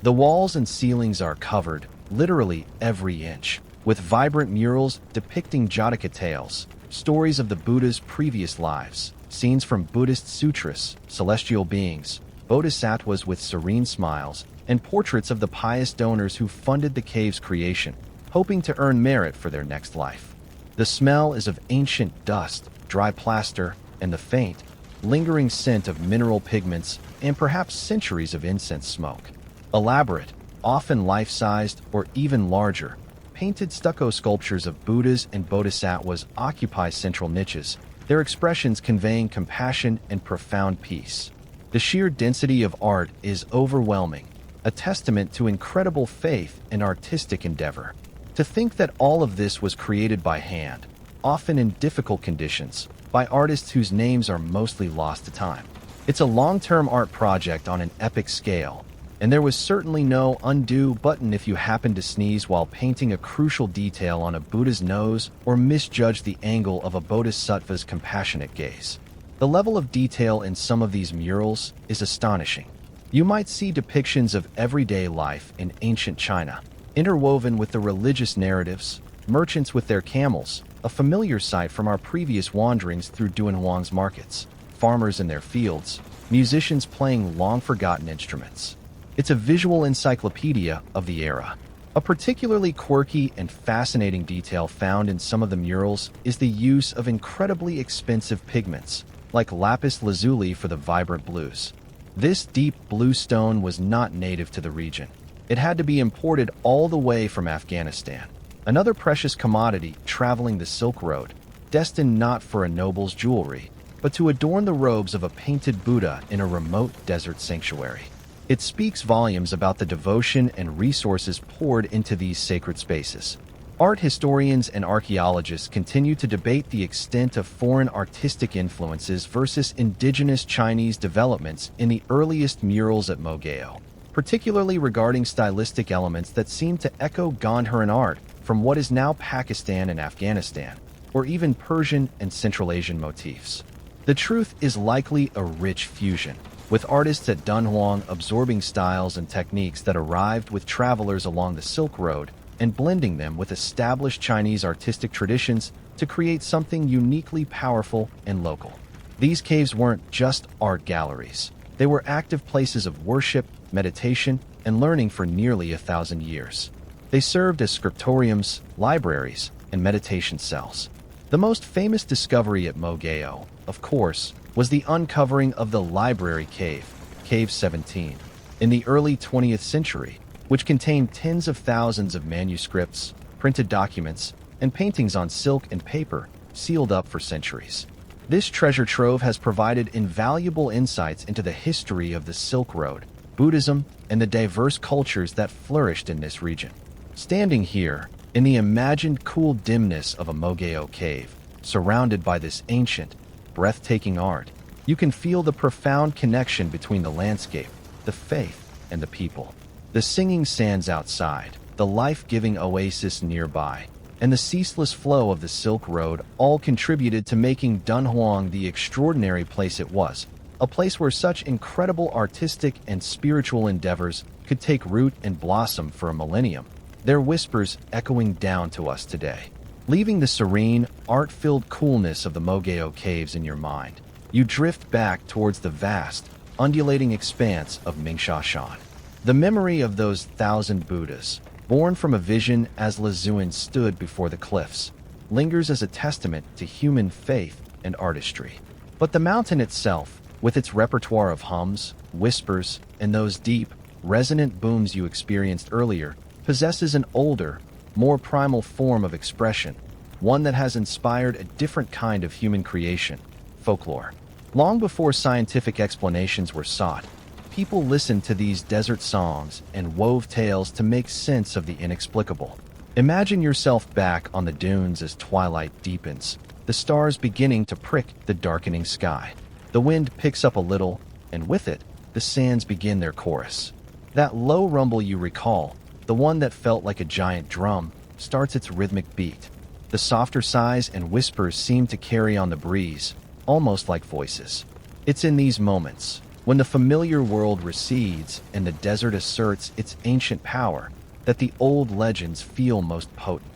The walls and ceilings are covered, literally every inch, with vibrant murals depicting Jataka tales, stories of the Buddha's previous lives, scenes from Buddhist sutras, celestial beings, bodhisattvas with serene smiles, and portraits of the pious donors who funded the cave's creation, hoping to earn merit for their next life. The smell is of ancient dust, dry plaster, and the faint, lingering scent of mineral pigments and perhaps centuries of incense smoke. Elaborate, often life-sized or even larger, painted stucco sculptures of Buddhas and bodhisattvas occupy central niches, their expressions conveying compassion and profound peace. The sheer density of art is overwhelming, a testament to incredible faith and artistic endeavor. To think that all of this was created by hand, often in difficult conditions, by artists whose names are mostly lost to time. It's a long-term art project on an epic scale, and there was certainly no undo button if you happened to sneeze while painting a crucial detail on a Buddha's nose or misjudged the angle of a bodhisattva's compassionate gaze. The level of detail in some of these murals is astonishing. You might see depictions of everyday life in ancient China, interwoven with the religious narratives, merchants with their camels, a familiar sight from our previous wanderings through Dunhuang's markets, farmers in their fields, musicians playing long-forgotten instruments. It's a visual encyclopedia of the era. A particularly quirky and fascinating detail found in some of the murals is the use of incredibly expensive pigments, like lapis lazuli for the vibrant blues. This deep blue stone was not native to the region. It had to be imported all the way from Afghanistan, another precious commodity traveling the Silk Road, destined not for a noble's jewelry, but to adorn the robes of a painted Buddha in a remote desert sanctuary. It speaks volumes about the devotion and resources poured into these sacred spaces. Art historians and archaeologists continue to debate the extent of foreign artistic influences versus indigenous Chinese developments in the earliest murals at Mogeo, particularly regarding stylistic elements that seem to echo Gandharan art from what is now Pakistan and Afghanistan, or even Persian and Central Asian motifs. The truth is likely a rich fusion, with artists at Dunhuang absorbing styles and techniques that arrived with travelers along the Silk Road and blending them with established Chinese artistic traditions to create something uniquely powerful and local. These caves weren't just art galleries. They were active places of worship, meditation, and learning for nearly 1,000 years. They served as scriptoriums, libraries, and meditation cells. The most famous discovery at Mogao, of course, was the uncovering of the Library Cave, Cave 17, in the early 20th century, which contained tens of thousands of manuscripts, printed documents, and paintings on silk and paper, sealed up for centuries. This treasure trove has provided invaluable insights into the history of the Silk Road, Buddhism, and the diverse cultures that flourished in this region. Standing here, in the imagined cool dimness of a Mogao cave, surrounded by this ancient, breathtaking art, you can feel the profound connection between the landscape, the faith, and the people. The singing sands outside, the life-giving oasis nearby, and the ceaseless flow of the Silk Road all contributed to making Dunhuang the extraordinary place it was, a place where such incredible artistic and spiritual endeavors could take root and blossom for a millennium, their whispers echoing down to us today. Leaving the serene, art-filled coolness of the Mogao caves in your mind, you drift back towards the vast, undulating expanse of Mingsha. The memory of those 1,000 Buddhas, born from a vision as Lazuin stood before the cliffs, lingers as a testament to human faith and artistry. But the mountain itself, with its repertoire of hums, whispers, and those deep, resonant booms you experienced earlier, possesses an older, more primal form of expression, one that has inspired a different kind of human creation, folklore. Long before scientific explanations were sought, people listened to these desert songs and wove tales to make sense of the inexplicable. Imagine yourself back on the dunes as twilight deepens, the stars beginning to prick the darkening sky. The wind picks up a little, and with it, the sands begin their chorus. That low rumble you recall, the one that felt like a giant drum, starts its rhythmic beat. The softer sighs and whispers seem to carry on the breeze, almost like voices. It's in these moments, when the familiar world recedes and the desert asserts its ancient power, that the old legends feel most potent.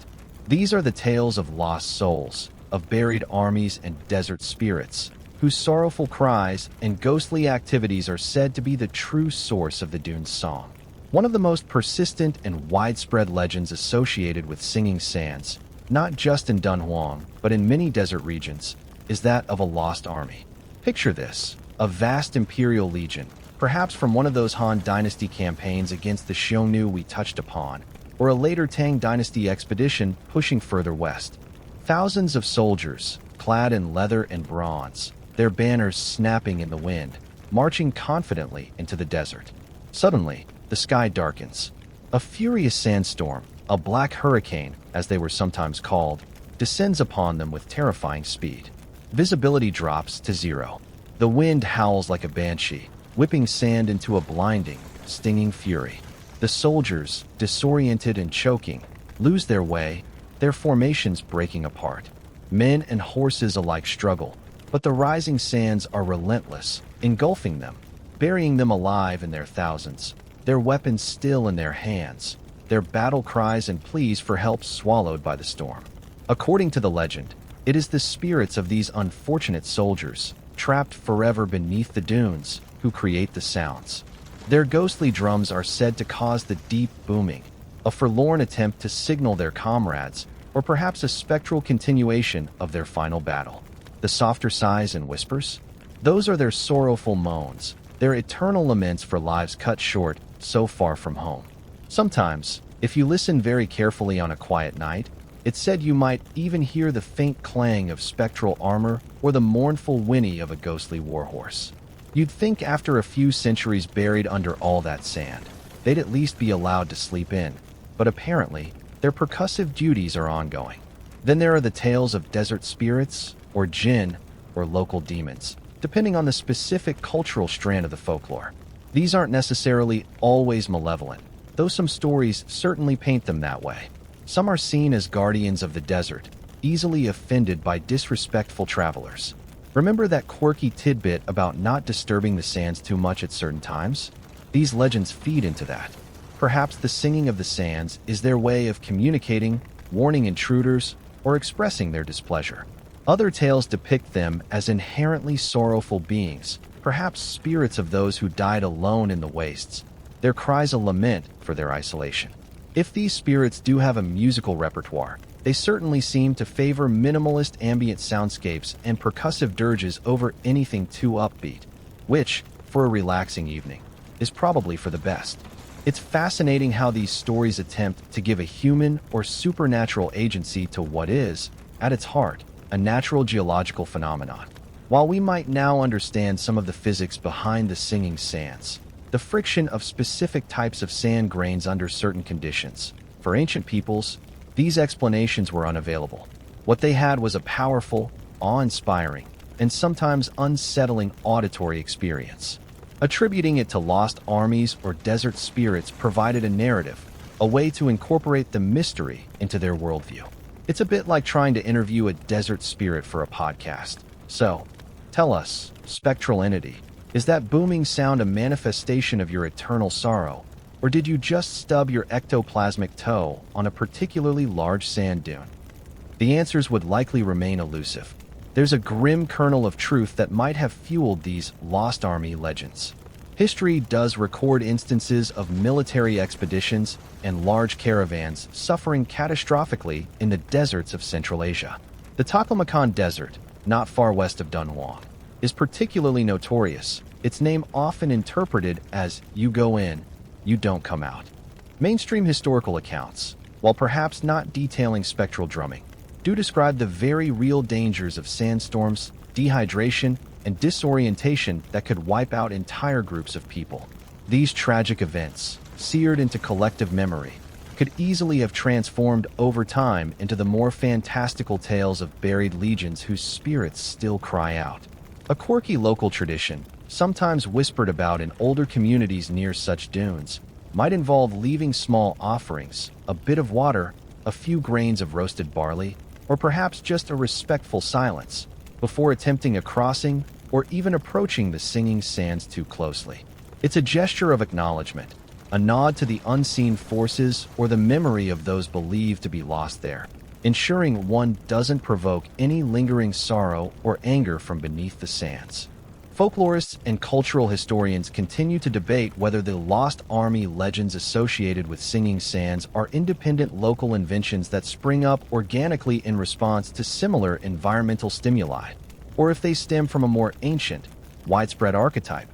These are the tales of lost souls, of buried armies and desert spirits, whose sorrowful cries and ghostly activities are said to be the true source of the dune's song. One of the most persistent and widespread legends associated with singing sands, not just in Dunhuang, but in many desert regions, is that of a lost army. Picture this. A vast imperial legion, perhaps from one of those Han Dynasty campaigns against the Xiongnu we touched upon, or a later Tang Dynasty expedition pushing further west. Thousands of soldiers, clad in leather and bronze, their banners snapping in the wind, marching confidently into the desert. Suddenly, the sky darkens. A furious sandstorm, a black hurricane, as they were sometimes called, descends upon them with terrifying speed. Visibility drops to zero. The wind howls like a banshee, whipping sand into a blinding, stinging fury. The soldiers, disoriented and choking, lose their way, their formations breaking apart. Men and horses alike struggle, but the rising sands are relentless, engulfing them, burying them alive in their thousands, their weapons still in their hands, their battle cries and pleas for help swallowed by the storm. According to the legend, it is the spirits of these unfortunate soldiers, trapped forever beneath the dunes, who create the sounds. Their ghostly drums are said to cause the deep booming, a forlorn attempt to signal their comrades, or perhaps a spectral continuation of their final battle. The softer sighs and whispers? Those are their sorrowful moans, their eternal laments for lives cut short so far from home. Sometimes, if you listen very carefully on a quiet night, it's said you might even hear the faint clang of spectral armor or the mournful whinny of a ghostly warhorse. You'd think after a few centuries buried under all that sand, they'd at least be allowed to sleep in, but apparently, their percussive duties are ongoing. Then there are the tales of desert spirits, or jinn, or local demons, depending on the specific cultural strand of the folklore. These aren't necessarily always malevolent, though some stories certainly paint them that way. Some are seen as guardians of the desert, easily offended by disrespectful travelers. Remember that quirky tidbit about not disturbing the sands too much at certain times? These legends feed into that. Perhaps the singing of the sands is their way of communicating, warning intruders, or expressing their displeasure. Other tales depict them as inherently sorrowful beings, perhaps spirits of those who died alone in the wastes, their cries a lament for their isolation. If these spirits do have a musical repertoire, they certainly seem to favor minimalist ambient soundscapes and percussive dirges over anything too upbeat, which, for a relaxing evening, is probably for the best. It's fascinating how these stories attempt to give a human or supernatural agency to what is, at its heart, a natural geological phenomenon. While we might now understand some of the physics behind the singing sands, the friction of specific types of sand grains under certain conditions, for ancient peoples, these explanations were unavailable. What they had was a powerful, awe-inspiring, and sometimes unsettling auditory experience. Attributing it to lost armies or desert spirits provided a narrative, a way to incorporate the mystery into their worldview. It's a bit like trying to interview a desert spirit for a podcast. So, tell us, spectral entity, is that booming sound a manifestation of your eternal sorrow, or did you just stub your ectoplasmic toe on a particularly large sand dune? The answers would likely remain elusive. There's a grim kernel of truth that might have fueled these lost army legends. History does record instances of military expeditions and large caravans suffering catastrophically in the deserts of Central Asia. The Taklamakan Desert, not far west of Dunhuang, is particularly notorious, its name often interpreted as "you go in, you don't come out." Mainstream historical accounts, while perhaps not detailing spectral drumming, do describe the very real dangers of sandstorms, dehydration, and disorientation that could wipe out entire groups of people. These tragic events, seared into collective memory, could easily have transformed over time into the more fantastical tales of buried legions whose spirits still cry out. A quirky local tradition, sometimes whispered about in older communities near such dunes, might involve leaving small offerings, a bit of water, a few grains of roasted barley, or perhaps just a respectful silence, before attempting a crossing or even approaching the singing sands too closely. It's a gesture of acknowledgement, a nod to the unseen forces or the memory of those believed to be lost there, ensuring one doesn't provoke any lingering sorrow or anger from beneath the sands. Folklorists and cultural historians continue to debate whether the lost army legends associated with singing sands are independent local inventions that spring up organically in response to similar environmental stimuli, or if they stem from a more ancient, widespread archetype,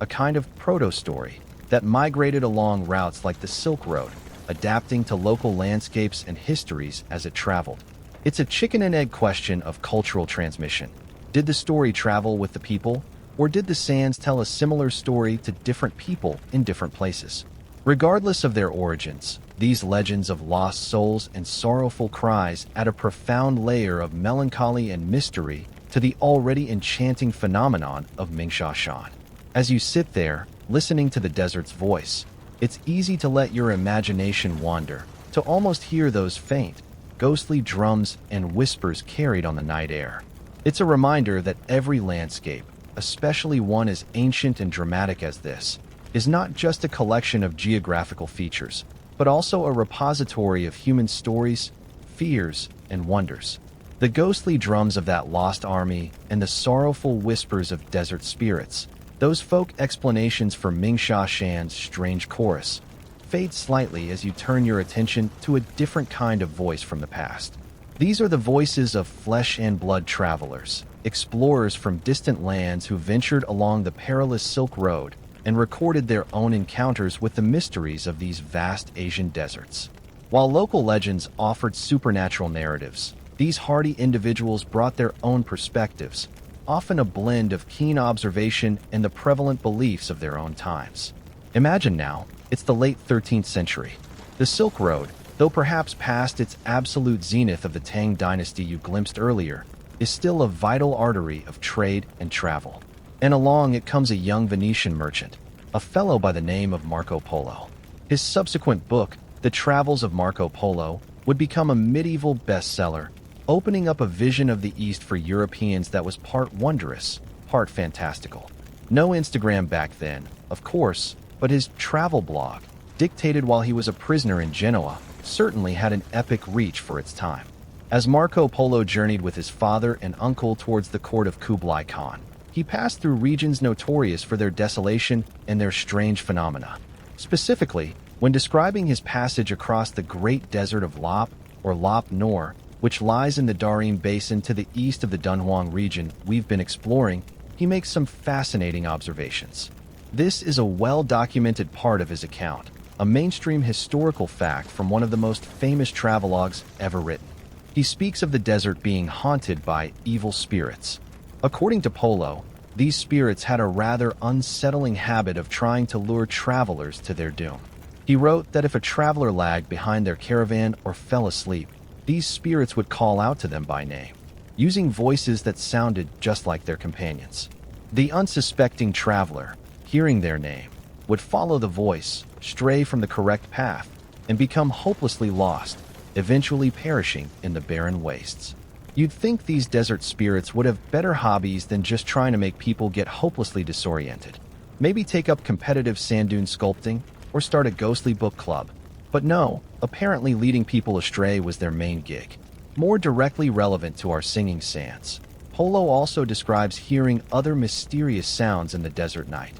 a kind of proto-story that migrated along routes like the Silk Road, adapting to local landscapes and histories as it traveled. It's a chicken and egg question of cultural transmission. Did the story travel with the people, or did the sands tell a similar story to different people in different places? Regardless of their origins, these legends of lost souls and sorrowful cries add a profound layer of melancholy and mystery to the already enchanting phenomenon of Mingsha Shan. As you sit there, listening to the desert's voice, it's easy to let your imagination wander, to almost hear those faint, ghostly drums and whispers carried on the night air. It's a reminder that every landscape, especially one as ancient and dramatic as this, is not just a collection of geographical features, but also a repository of human stories, fears, and wonders. The ghostly drums of that lost army and the sorrowful whispers of desert spirits, those folk explanations for Mingsha Shan's strange chorus, fade slightly as you turn your attention to a different kind of voice from the past. These are the voices of flesh and blood travelers, explorers from distant lands who ventured along the perilous Silk Road and recorded their own encounters with the mysteries of these vast Asian deserts. While local legends offered supernatural narratives, these hardy individuals brought their own perspectives, often a blend of keen observation and the prevalent beliefs of their own times. Imagine now, it's the late 13th century. The Silk Road, though perhaps past its absolute zenith of the Tang dynasty you glimpsed earlier, is still a vital artery of trade and travel. And along it comes a young Venetian merchant, a fellow by the name of Marco Polo. His subsequent book, The Travels of Marco Polo, would become a medieval bestseller, opening up a vision of the East for Europeans that was part wondrous, part fantastical. No Instagram back then, of course, but his travel blog, dictated while he was a prisoner in Genoa, certainly had an epic reach for its time. As Marco Polo journeyed with his father and uncle towards the court of Kublai Khan, he passed through regions notorious for their desolation and their strange phenomena. Specifically, when describing his passage across the Great Desert of Lop, or Lop Nor, which lies in the Darim Basin to the east of the Dunhuang region we've been exploring, he makes some fascinating observations. This is a well-documented part of his account, a mainstream historical fact from one of the most famous travelogues ever written. He speaks of the desert being haunted by evil spirits. According to Polo, these spirits had a rather unsettling habit of trying to lure travelers to their doom. He wrote that if a traveler lagged behind their caravan or fell asleep, these spirits would call out to them by name, using voices that sounded just like their companions. The unsuspecting traveler, hearing their name, would follow the voice, stray from the correct path, and become hopelessly lost, eventually perishing in the barren wastes. You'd think these desert spirits would have better hobbies than just trying to make people get hopelessly disoriented. Maybe take up competitive sand dune sculpting, or start a ghostly book club. But no, apparently leading people astray was their main gig. More directly relevant to our singing sands, Polo also describes hearing other mysterious sounds in the desert night.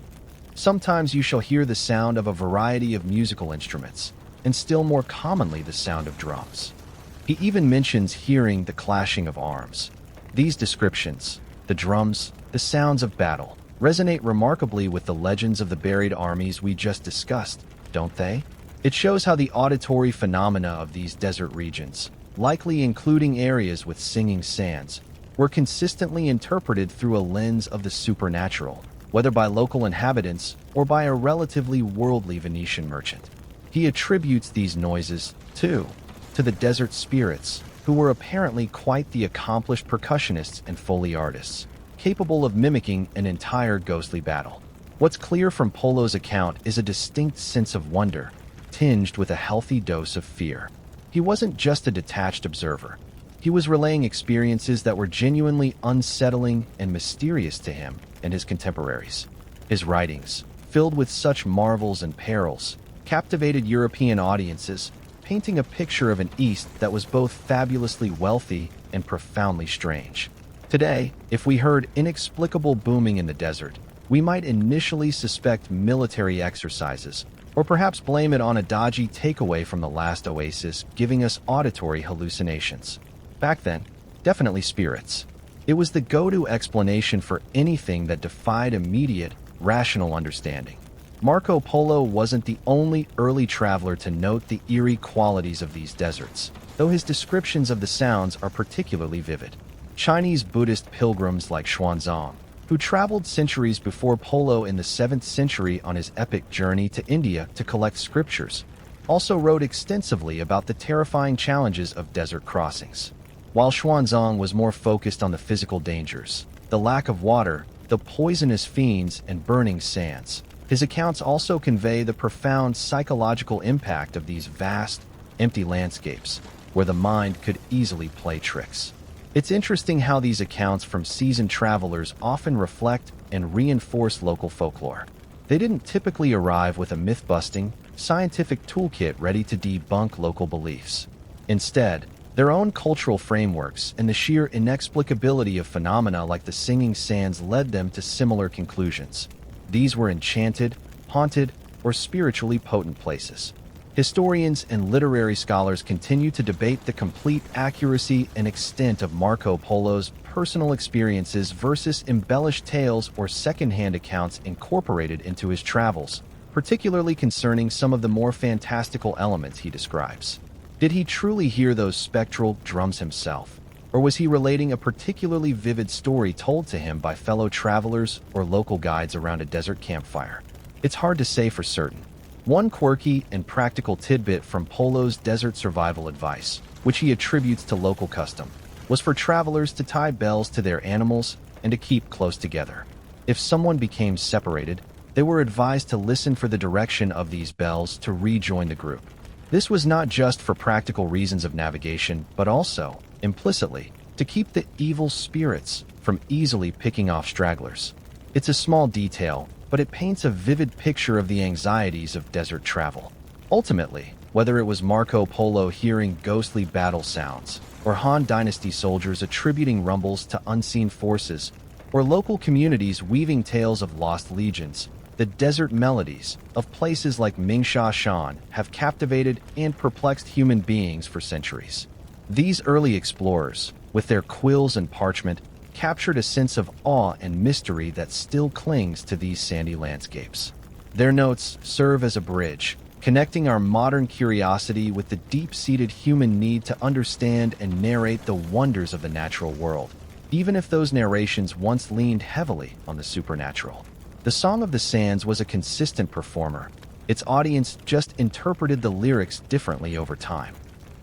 Sometimes you shall hear the sound of a variety of musical instruments, and still more commonly the sound of drums. He even mentions hearing the clashing of arms. These descriptions, the drums, the sounds of battle, resonate remarkably with the legends of the buried armies we just discussed, don't they? It shows how the auditory phenomena of these desert regions, likely including areas with singing sands, were consistently interpreted through a lens of the supernatural, whether by local inhabitants or by a relatively worldly Venetian merchant. He attributes these noises, too, to the desert spirits, who were apparently quite the accomplished percussionists and Foley artists, capable of mimicking an entire ghostly battle. What's clear from Polo's account is a distinct sense of wonder, tinged with a healthy dose of fear. He wasn't just a detached observer. He was relaying experiences that were genuinely unsettling and mysterious to him and his contemporaries. His writings, filled with such marvels and perils, captivated European audiences, painting a picture of an East that was both fabulously wealthy and profoundly strange. Today, if we heard inexplicable booming in the desert, we might initially suspect military exercises, or perhaps blame it on a dodgy takeaway from the last oasis giving us auditory hallucinations. Back then, definitely spirits. It was the go-to explanation for anything that defied immediate, rational understanding. Marco Polo wasn't the only early traveler to note the eerie qualities of these deserts, though his descriptions of the sounds are particularly vivid. Chinese Buddhist pilgrims like Xuanzang, who traveled centuries before Polo in the 7th century on his epic journey to India to collect scriptures, also wrote extensively about the terrifying challenges of desert crossings. While Xuanzang was more focused on the physical dangers, the lack of water, the poisonous fiends, and burning sands, his accounts also convey the profound psychological impact of these vast, empty landscapes, where the mind could easily play tricks. It's interesting how these accounts from seasoned travelers often reflect and reinforce local folklore. They didn't typically arrive with a myth-busting, scientific toolkit ready to debunk local beliefs. Instead, their own cultural frameworks and the sheer inexplicability of phenomena like the singing sands led them to similar conclusions. These were enchanted, haunted, or spiritually potent places. Historians and literary scholars continue to debate the complete accuracy and extent of Marco Polo's personal experiences versus embellished tales or second-hand accounts incorporated into his travels, particularly concerning some of the more fantastical elements he describes. Did he truly hear those spectral drums himself? Or was he relating a particularly vivid story told to him by fellow travelers or local guides around a desert campfire? It's hard to say for certain. One quirky and practical tidbit from Polo's desert survival advice, which he attributes to local custom, was for travelers to tie bells to their animals and to keep close together. If someone became separated, they were advised to listen for the direction of these bells to rejoin the group. This was not just for practical reasons of navigation, but also, implicitly, to keep the evil spirits from easily picking off stragglers. It's a small detail, but it paints a vivid picture of the anxieties of desert travel. Ultimately, whether it was Marco Polo hearing ghostly battle sounds, or Han Dynasty soldiers attributing rumbles to unseen forces, or local communities weaving tales of lost legions, the desert melodies of places like Mingsha Shan have captivated and perplexed human beings for centuries. These early explorers, with their quills and parchment, captured a sense of awe and mystery that still clings to these sandy landscapes. Their notes serve as a bridge, connecting our modern curiosity with the deep-seated human need to understand and narrate the wonders of the natural world, even if those narrations once leaned heavily on the supernatural. The Song of the Sands was a consistent performer. Its audience just interpreted the lyrics differently over time.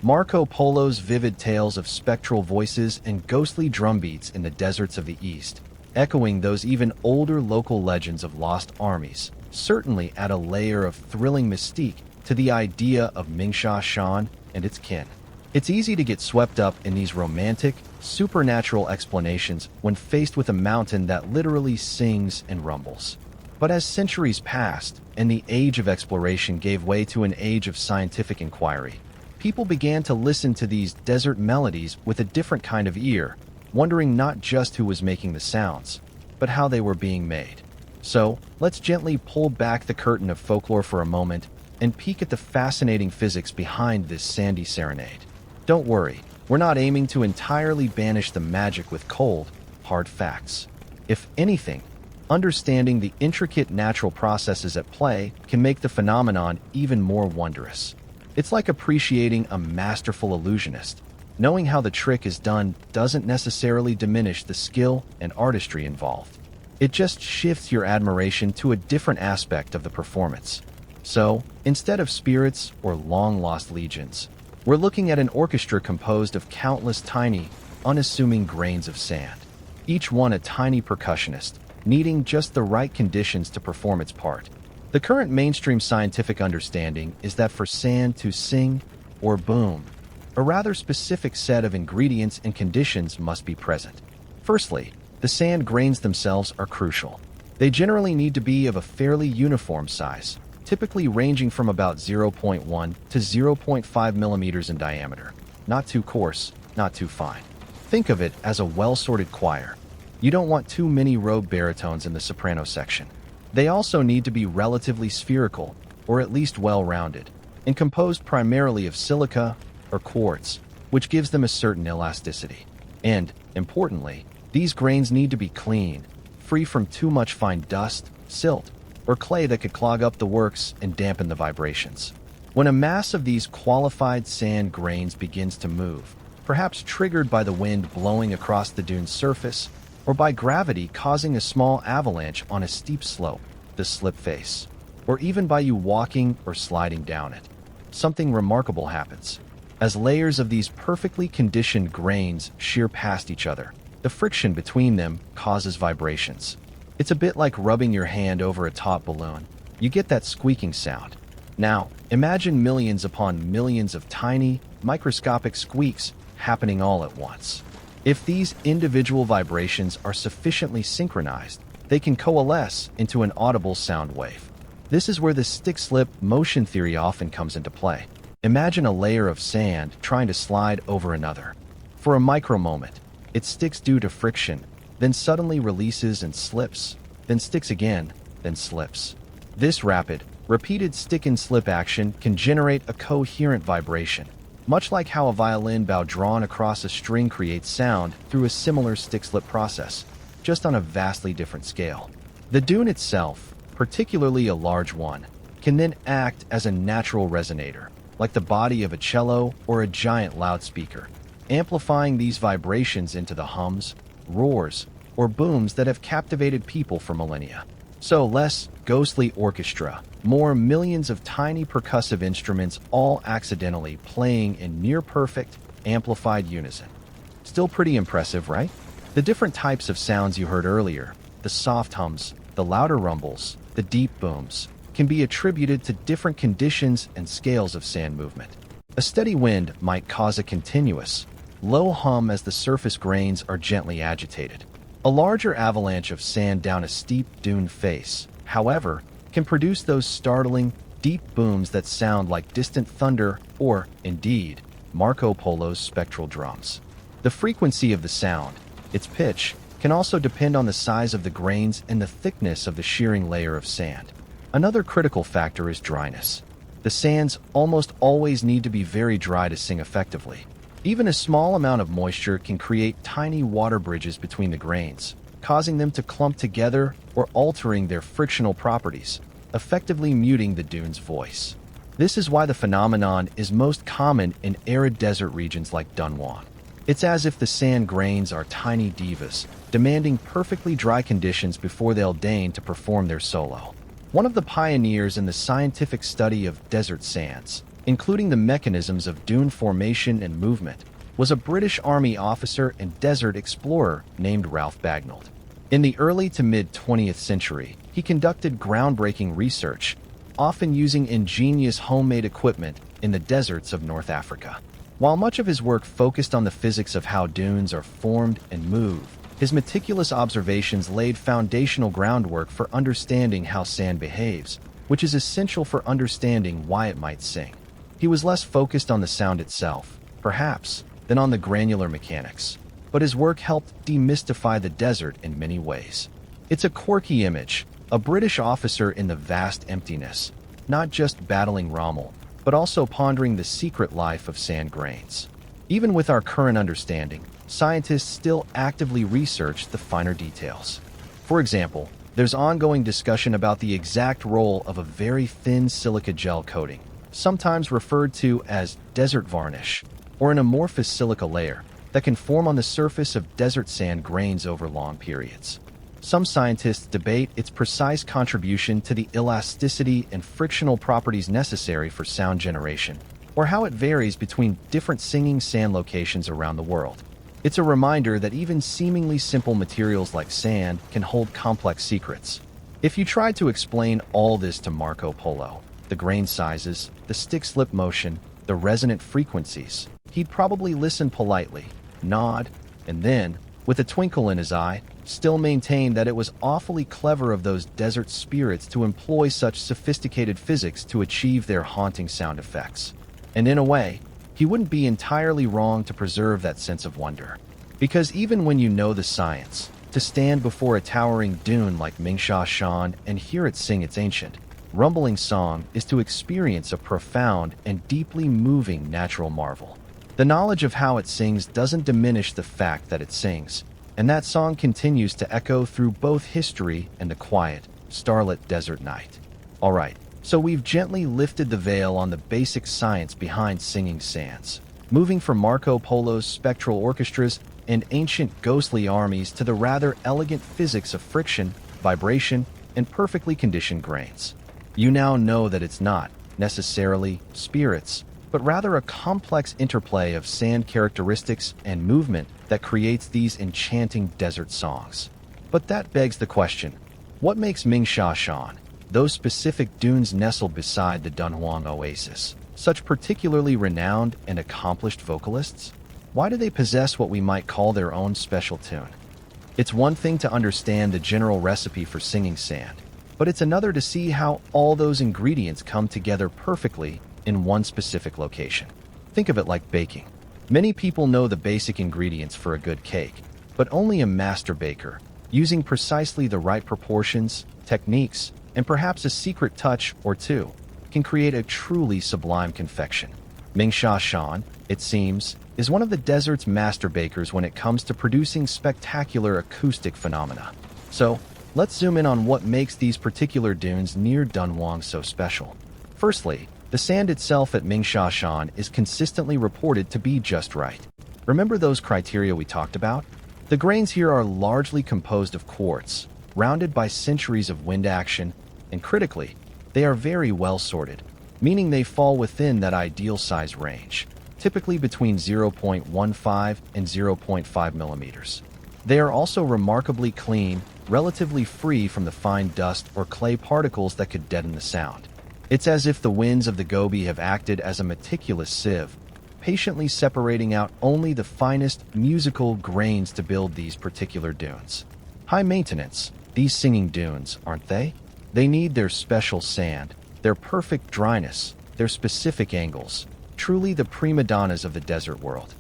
Marco Polo's vivid tales of spectral voices and ghostly drumbeats in the deserts of the East, echoing those even older local legends of lost armies, certainly add a layer of thrilling mystique to the idea of Mingsha Shan and its kin. It's easy to get swept up in these romantic, supernatural explanations when faced with a mountain that literally sings and rumbles. But as centuries passed and the age of exploration gave way to an age of scientific inquiry, people began to listen to these desert melodies with a different kind of ear, wondering not just who was making the sounds, but how they were being made. So, let's gently pull back the curtain of folklore for a moment and peek at the fascinating physics behind this sandy serenade. Don't worry, we're not aiming to entirely banish the magic with cold, hard facts. If anything, understanding the intricate natural processes at play can make the phenomenon even more wondrous. It's like appreciating a masterful illusionist. Knowing how the trick is done doesn't necessarily diminish the skill and artistry involved. It just shifts your admiration to a different aspect of the performance. So, instead of spirits or long-lost legions, we're looking at an orchestra composed of countless tiny, unassuming grains of sand, each one a tiny percussionist, needing just the right conditions to perform its part. The current mainstream scientific understanding is that for sand to sing or boom, a rather specific set of ingredients and conditions must be present. Firstly, the sand grains themselves are crucial. They generally need to be of a fairly uniform size, typically ranging from about 0.1 to 0.5 millimeters in diameter. Not too coarse, not too fine. Think of it as a well-sorted choir. You don't want too many rogue baritones in the soprano section. They also need to be relatively spherical, or at least well-rounded, and composed primarily of silica or quartz, which gives them a certain elasticity. And, importantly, these grains need to be clean, free from too much fine dust, silt, or clay that could clog up the works and dampen the vibrations. When a mass of these qualified sand grains begins to move, perhaps triggered by the wind blowing across the dune's surface, or by gravity causing a small avalanche on a steep slope, the slip face, or even by you walking or sliding down it, something remarkable happens. As layers of these perfectly conditioned grains shear past each other, the friction between them causes vibrations. It's a bit like rubbing your hand over a taut balloon. You get that squeaking sound. Now, imagine millions upon millions of tiny, microscopic squeaks happening all at once. If these individual vibrations are sufficiently synchronized, they can coalesce into an audible sound wave. This is where the stick-slip motion theory often comes into play. Imagine a layer of sand trying to slide over another. For a micro moment, it sticks due to friction, then suddenly releases and slips, then sticks again, then slips. This rapid, repeated stick-and-slip action can generate a coherent vibration, much like how a violin bow drawn across a string creates sound through a similar stick-slip process, just on a vastly different scale. The dune itself, particularly a large one, can then act as a natural resonator, like the body of a cello or a giant loudspeaker, amplifying these vibrations into the hums, roars, or booms that have captivated people for millennia. So less ghostly orchestra, more millions of tiny percussive instruments all accidentally playing in near-perfect, amplified unison. Still pretty impressive, right? The different types of sounds you heard earlier, the soft hums, the louder rumbles, the deep booms, can be attributed to different conditions and scales of sand movement. A steady wind might cause a continuous, low hum as the surface grains are gently agitated. A larger avalanche of sand down a steep dune face, however, can produce those startling, deep booms that sound like distant thunder or, indeed, Marco Polo's spectral drums. The frequency of the sound, its pitch, can also depend on the size of the grains and the thickness of the shearing layer of sand. Another critical factor is dryness. The sands almost always need to be very dry to sing effectively. Even a small amount of moisture can create tiny water bridges between the grains, causing them to clump together or altering their frictional properties, effectively muting the dune's voice. This is why the phenomenon is most common in arid desert regions like Dunhuang. It's as if the sand grains are tiny divas, demanding perfectly dry conditions before they'll deign to perform their solo. One of the pioneers in the scientific study of desert sands, including the mechanisms of dune formation and movement, was a British Army officer and desert explorer named Ralph Bagnall. In the early to mid-20th century, he conducted groundbreaking research, often using ingenious homemade equipment in the deserts of North Africa. While much of his work focused on the physics of how dunes are formed and move, his meticulous observations laid foundational groundwork for understanding how sand behaves, which is essential for understanding why it might sing. He was less focused on the sound itself, perhaps, than on the granular mechanics, but his work helped demystify the desert in many ways. It's a quirky image, a British officer in the vast emptiness, not just battling Rommel, but also pondering the secret life of sand grains. Even with our current understanding, scientists still actively research the finer details. For example, there's ongoing discussion about the exact role of a very thin silica gel coating, sometimes referred to as desert varnish, or an amorphous silica layer that can form on the surface of desert sand grains over long periods. Some scientists debate its precise contribution to the elasticity and frictional properties necessary for sound generation, or how it varies between different singing sand locations around the world. It's a reminder that even seemingly simple materials like sand can hold complex secrets. If you tried to explain all this to Marco Polo, the grain sizes, the stick-slip motion, the resonant frequencies, he'd probably listen politely, nod, and then, with a twinkle in his eye, still maintain that it was awfully clever of those desert spirits to employ such sophisticated physics to achieve their haunting sound effects. And in a way, he wouldn't be entirely wrong to preserve that sense of wonder. Because even when you know the science, to stand before a towering dune like Mingsha Shan and hear it sing its ancient, rumbling song is to experience a profound and deeply moving natural marvel. The knowledge of how it sings doesn't diminish the fact that it sings, and that song continues to echo through both history and the quiet, starlit desert night. Alright, so we've gently lifted the veil on the basic science behind singing sands, moving from Marco Polo's spectral orchestras and ancient ghostly armies to the rather elegant physics of friction, vibration, and perfectly conditioned grains. You now know that it's not, necessarily, spirits, but rather a complex interplay of sand characteristics and movement that creates these enchanting desert songs. But that begs the question, what makes Mingsha Shan, those specific dunes nestled beside the Dunhuang oasis, such particularly renowned and accomplished vocalists? Why do they possess what we might call their own special tune? It's one thing to understand the general recipe for singing sand, but it's another to see how all those ingredients come together perfectly in one specific location. Think of it like baking. Many people know the basic ingredients for a good cake, but only a master baker, using precisely the right proportions, techniques, and perhaps a secret touch or two, can create a truly sublime confection. Mingsha Shan, it seems, is one of the desert's master bakers when it comes to producing spectacular acoustic phenomena. So, let's zoom in on what makes these particular dunes near Dunhuang so special. Firstly, the sand itself at Mingsha Shan is consistently reported to be just right. Remember those criteria we talked about? The grains here are largely composed of quartz, rounded by centuries of wind action, and critically, they are very well sorted, meaning they fall within that ideal size range, typically between 0.15 and 0.5 millimeters. They are also remarkably clean, relatively free from the fine dust or clay particles that could deaden the sound. It's as if the winds of the Gobi have acted as a meticulous sieve, patiently separating out only the finest musical grains to build these particular dunes. High maintenance, these singing dunes, aren't they? They need their special sand, their perfect dryness, their specific angles, truly the prima donnas of the desert world.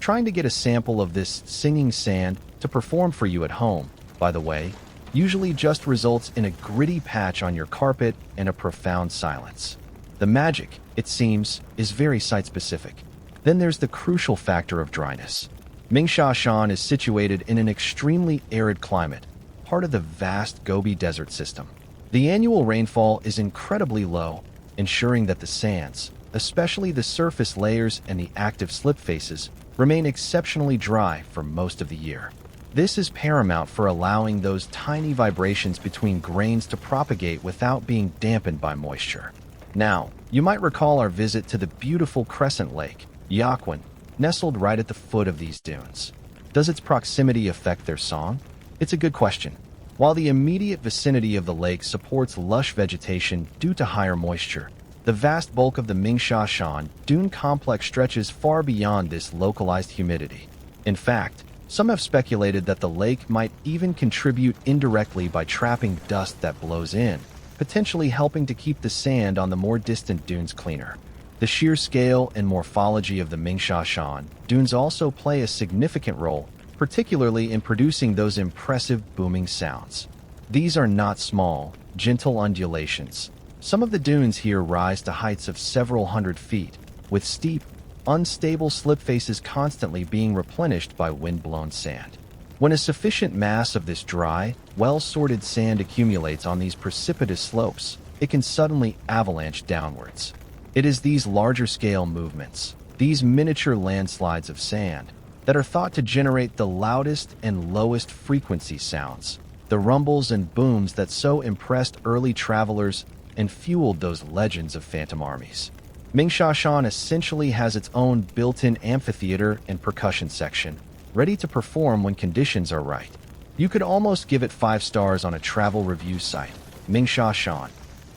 Trying to get a sample of this singing sand to perform for you at home, by the way, usually just results in a gritty patch on your carpet and a profound silence. The magic, it seems, is very site-specific. Then there's the crucial factor of dryness. Mingsha is situated in an extremely arid climate, part of the vast Gobi Desert system. The annual rainfall is incredibly low, ensuring that the sands, especially the surface layers and the active slip faces, remain exceptionally dry for most of the year. This is paramount for allowing those tiny vibrations between grains to propagate without being dampened by moisture. Now, you might recall our visit to the beautiful crescent lake, Yaquan, nestled right at the foot of these dunes. Does its proximity affect their song? It's a good question. While the immediate vicinity of the lake supports lush vegetation due to higher moisture, the vast bulk of the Mingsha dune complex stretches far beyond this localized humidity. In fact, some have speculated that the lake might even contribute indirectly by trapping dust that blows in, potentially helping to keep the sand on the more distant dunes cleaner. The sheer scale and morphology of the Mingsha dunes also play a significant role, particularly in producing those impressive booming sounds. These are not small, gentle undulations. Some of the dunes here rise to heights of several hundred feet, with steep, unstable slip faces constantly being replenished by wind-blown sand. When a sufficient mass of this dry, well-sorted sand accumulates on these precipitous slopes, it can suddenly avalanche downwards. It is these larger-scale movements, these miniature landslides of sand, that are thought to generate the loudest and lowest frequency sounds, the rumbles and booms that so impressed early travelers and fueled those legends of phantom armies. Mingsha essentially has its own built-in amphitheater and percussion section, ready to perform when conditions are right. You could almost give it 5 stars on a travel review site. Mingsha.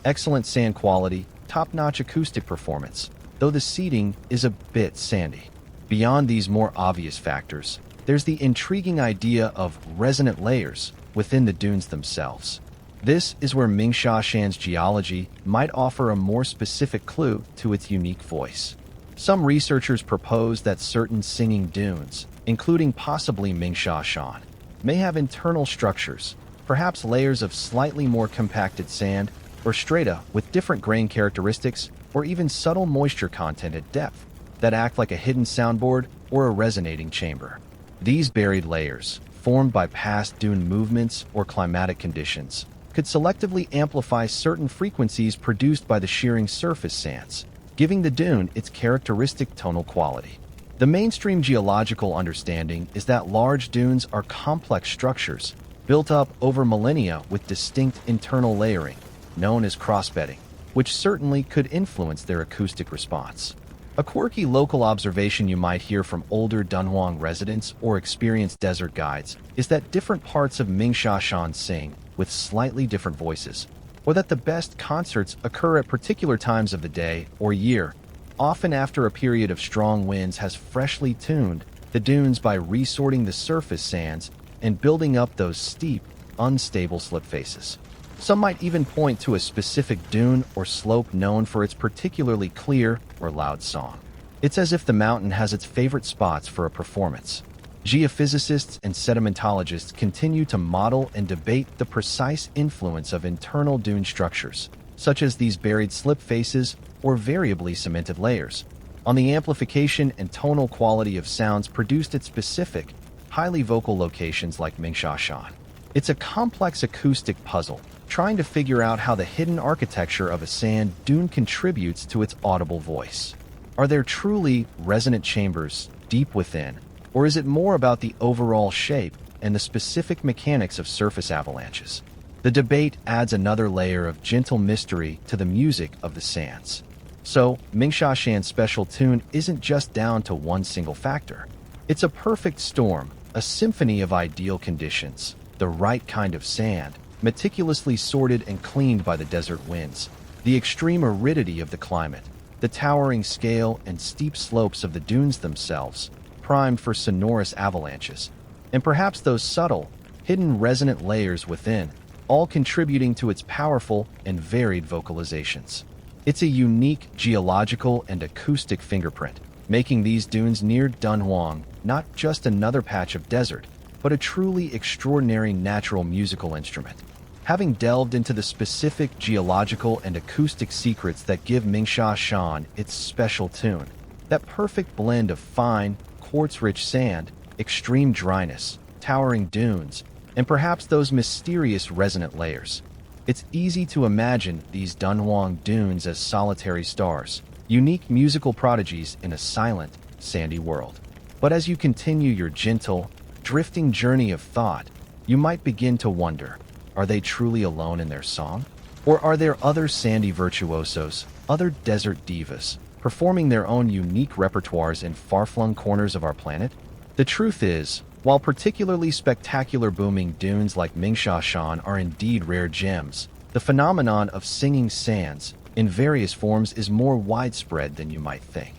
Excellent sand quality, top-notch acoustic performance, though the seating is a bit sandy. Beyond these more obvious factors, there's the intriguing idea of resonant layers within the dunes themselves. This is where Mingsha's geology might offer a more specific clue to its unique voice. Some researchers propose that certain singing dunes, including possibly Mingsha, may have internal structures, perhaps layers of slightly more compacted sand or strata with different grain characteristics or even subtle moisture content at depth that act like a hidden soundboard or a resonating chamber. These buried layers, formed by past dune movements or climatic conditions, could selectively amplify certain frequencies produced by the shearing surface sands, giving the dune its characteristic tonal quality. The mainstream geological understanding is that large dunes are complex structures built up over millennia with distinct internal layering, known as crossbedding, which certainly could influence their acoustic response. A quirky local observation you might hear from older Dunhuang residents or experienced desert guides is that different parts of Mingsha sing with slightly different voices, or that the best concerts occur at particular times of the day or year, often after a period of strong winds has freshly tuned the dunes by resorting the surface sands and building up those steep, unstable slip faces. Some might even point to a specific dune or slope known for its particularly clear or loud song. It's as if the mountain has its favorite spots for a performance. Geophysicists and sedimentologists continue to model and debate the precise influence of internal dune structures, such as these buried slip faces or variably cemented layers, on the amplification and tonal quality of sounds produced at specific, highly vocal locations like Mingsha. It's a complex acoustic puzzle, trying to figure out how the hidden architecture of a sand dune contributes to its audible voice. Are there truly resonant chambers deep within, or is it more about the overall shape and the specific mechanics of surface avalanches? The debate adds another layer of gentle mystery to the music of the sands. So, Mingsha's special tune isn't just down to one single factor. It's a perfect storm, a symphony of ideal conditions, the right kind of sand, meticulously sorted and cleaned by the desert winds, the extreme aridity of the climate, the towering scale and steep slopes of the dunes themselves, primed for sonorous avalanches, and perhaps those subtle, hidden resonant layers within, all contributing to its powerful and varied vocalizations. It's a unique geological and acoustic fingerprint, making these dunes near Dunhuang not just another patch of desert, but a truly extraordinary natural musical instrument. Having delved into the specific geological and acoustic secrets that give Mingsha Shan its special tune, that perfect blend of fine, quartz-rich sand, extreme dryness, towering dunes, and perhaps those mysterious resonant layers, it's easy to imagine these Dunhuang dunes as solitary stars, unique musical prodigies in a silent, sandy world. But as you continue your gentle, drifting journey of thought, you might begin to wonder, are they truly alone in their song? Or are there other sandy virtuosos, other desert divas, performing their own unique repertoires in far-flung corners of our planet? The truth is, while particularly spectacular booming dunes like Mingsha Shan are indeed rare gems, the phenomenon of singing sands in various forms is more widespread than you might think.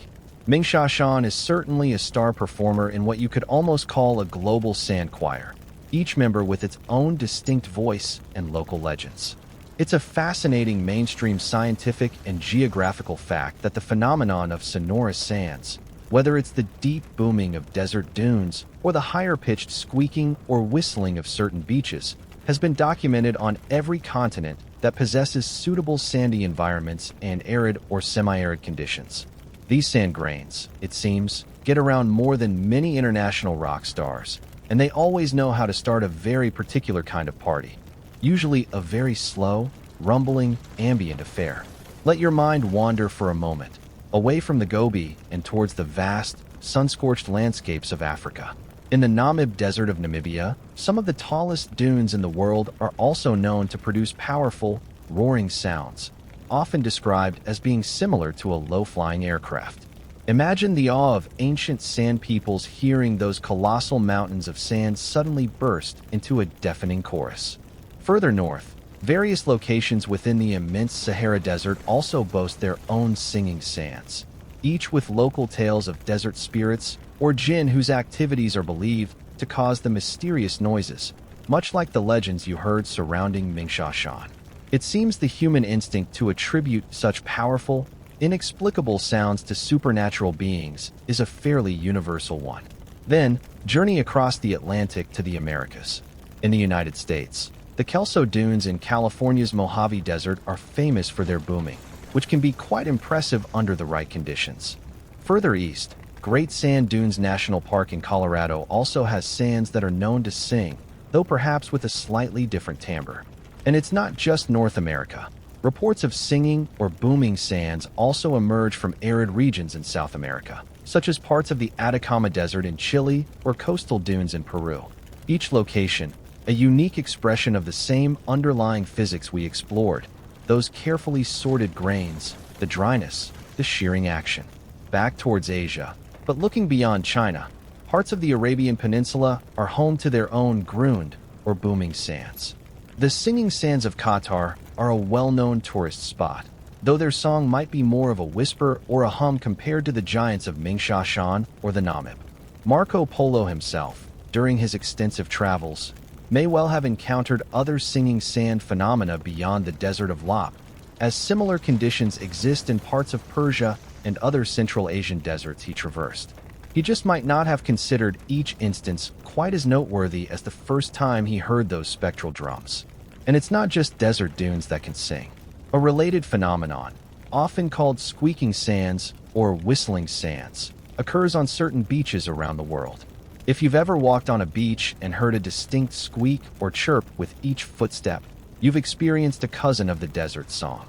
Mingsha Shan is certainly a star performer in what you could almost call a global sand choir, each member with its own distinct voice and local legends. It's a fascinating mainstream scientific and geographical fact that the phenomenon of sonorous sands, whether it's the deep booming of desert dunes or the higher-pitched squeaking or whistling of certain beaches, has been documented on every continent that possesses suitable sandy environments and arid or semi-arid conditions. These sand grains, it seems, get around more than many international rock stars, and they always know how to start a very particular kind of party, usually a very slow, rumbling, ambient affair. Let your mind wander for a moment, away from the Gobi and towards the vast, sun-scorched landscapes of Africa. In the Namib Desert of Namibia, some of the tallest dunes in the world are also known to produce powerful, roaring sounds, often described as being similar to a low-flying aircraft. Imagine the awe of ancient sand peoples hearing those colossal mountains of sand suddenly burst into a deafening chorus. Further north, various locations within the immense Sahara Desert also boast their own singing sands, each with local tales of desert spirits or jinn whose activities are believed to cause the mysterious noises, much like the legends you heard surrounding Mingsha Shan. It seems the human instinct to attribute such powerful, inexplicable sounds to supernatural beings is a fairly universal one. Then, journey across the Atlantic to the Americas. In the United States, the Kelso Dunes in California's Mojave Desert are famous for their booming, which can be quite impressive under the right conditions. Further east, Great Sand Dunes National Park in Colorado also has sands that are known to sing, though perhaps with a slightly different timbre. And it's not just North America. Reports of singing or booming sands also emerge from arid regions in South America, such as parts of the Atacama Desert in Chile or coastal dunes in Peru. Each location, a unique expression of the same underlying physics we explored, those carefully sorted grains, the dryness, the shearing action. Back towards Asia, but looking beyond China, parts of the Arabian Peninsula are home to their own grund, or booming sands. The singing sands of Qatar are a well-known tourist spot, though their song might be more of a whisper or a hum compared to the giants of Mingsha Shan or the Namib. Marco Polo himself, during his extensive travels, may well have encountered other singing sand phenomena beyond the desert of Lop, as similar conditions exist in parts of Persia and other Central Asian deserts he traversed. He just might not have considered each instance quite as noteworthy as the first time he heard those spectral drums. And it's not just desert dunes that can sing. A related phenomenon, often called squeaking sands or whistling sands, occurs on certain beaches around the world. If you've ever walked on a beach and heard a distinct squeak or chirp with each footstep, you've experienced a cousin of the desert song.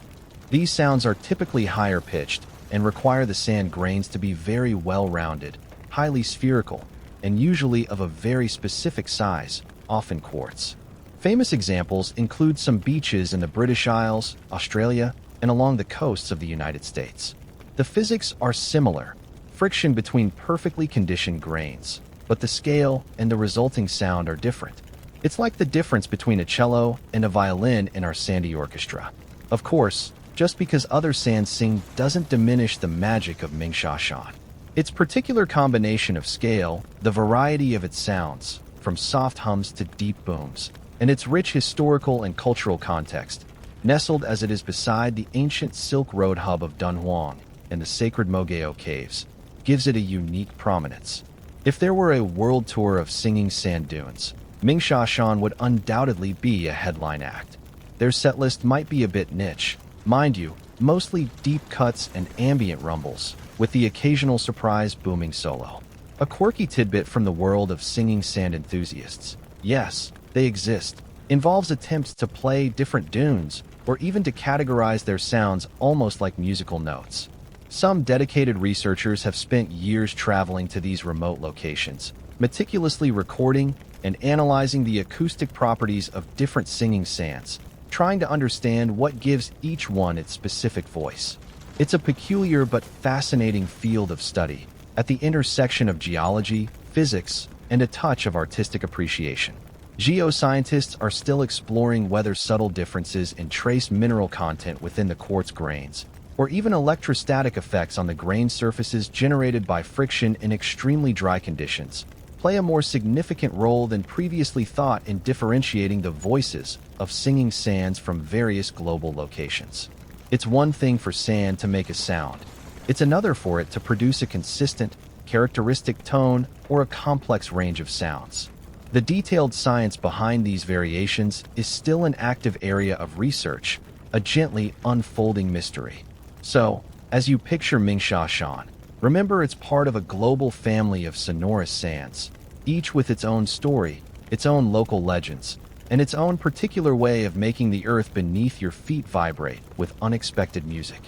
These sounds are typically higher pitched and require the sand grains to be very well-rounded, highly spherical, and usually of a very specific size, often quartz. Famous examples include some beaches in the British Isles, Australia, and along the coasts of the United States. The physics are similar, friction between perfectly conditioned grains, but the scale and the resulting sound are different. It's like the difference between a cello and a violin in our sandy orchestra. Of course, just because other sands sing doesn't diminish the magic of Mingsha. Its particular combination of scale, the variety of its sounds, from soft hums to deep booms, and its rich historical and cultural context, nestled as it is beside the ancient Silk Road hub of Dunhuang and the sacred Mogeo caves, gives it a unique prominence. If there were a world tour of singing sand dunes, Mingsha would undoubtedly be a headline act. Their setlist might be a bit niche, mind you, mostly deep cuts and ambient rumbles, with the occasional surprise booming solo. A quirky tidbit from the world of singing sand enthusiasts, yes, they exist, involves attempts to play different dunes or even to categorize their sounds almost like musical notes. Some dedicated researchers have spent years traveling to these remote locations, meticulously recording and analyzing the acoustic properties of different singing sands, trying to understand what gives each one its specific voice. It's a peculiar but fascinating field of study, at the intersection of geology, physics, and a touch of artistic appreciation. Geoscientists are still exploring whether subtle differences in trace mineral content within the quartz grains, or even electrostatic effects on the grain surfaces generated by friction in extremely dry conditions, play a more significant role than previously thought in differentiating the voices of singing sands from various global locations. It's one thing for sand to make a sound. It's another for it to produce a consistent, characteristic tone or a complex range of sounds. The detailed science behind these variations is still an active area of research, a gently unfolding mystery. So, as you picture Mingsha, remember it's part of a global family of sonorous sands, each with its own story, its own local legends, and its own particular way of making the earth beneath your feet vibrate with unexpected music.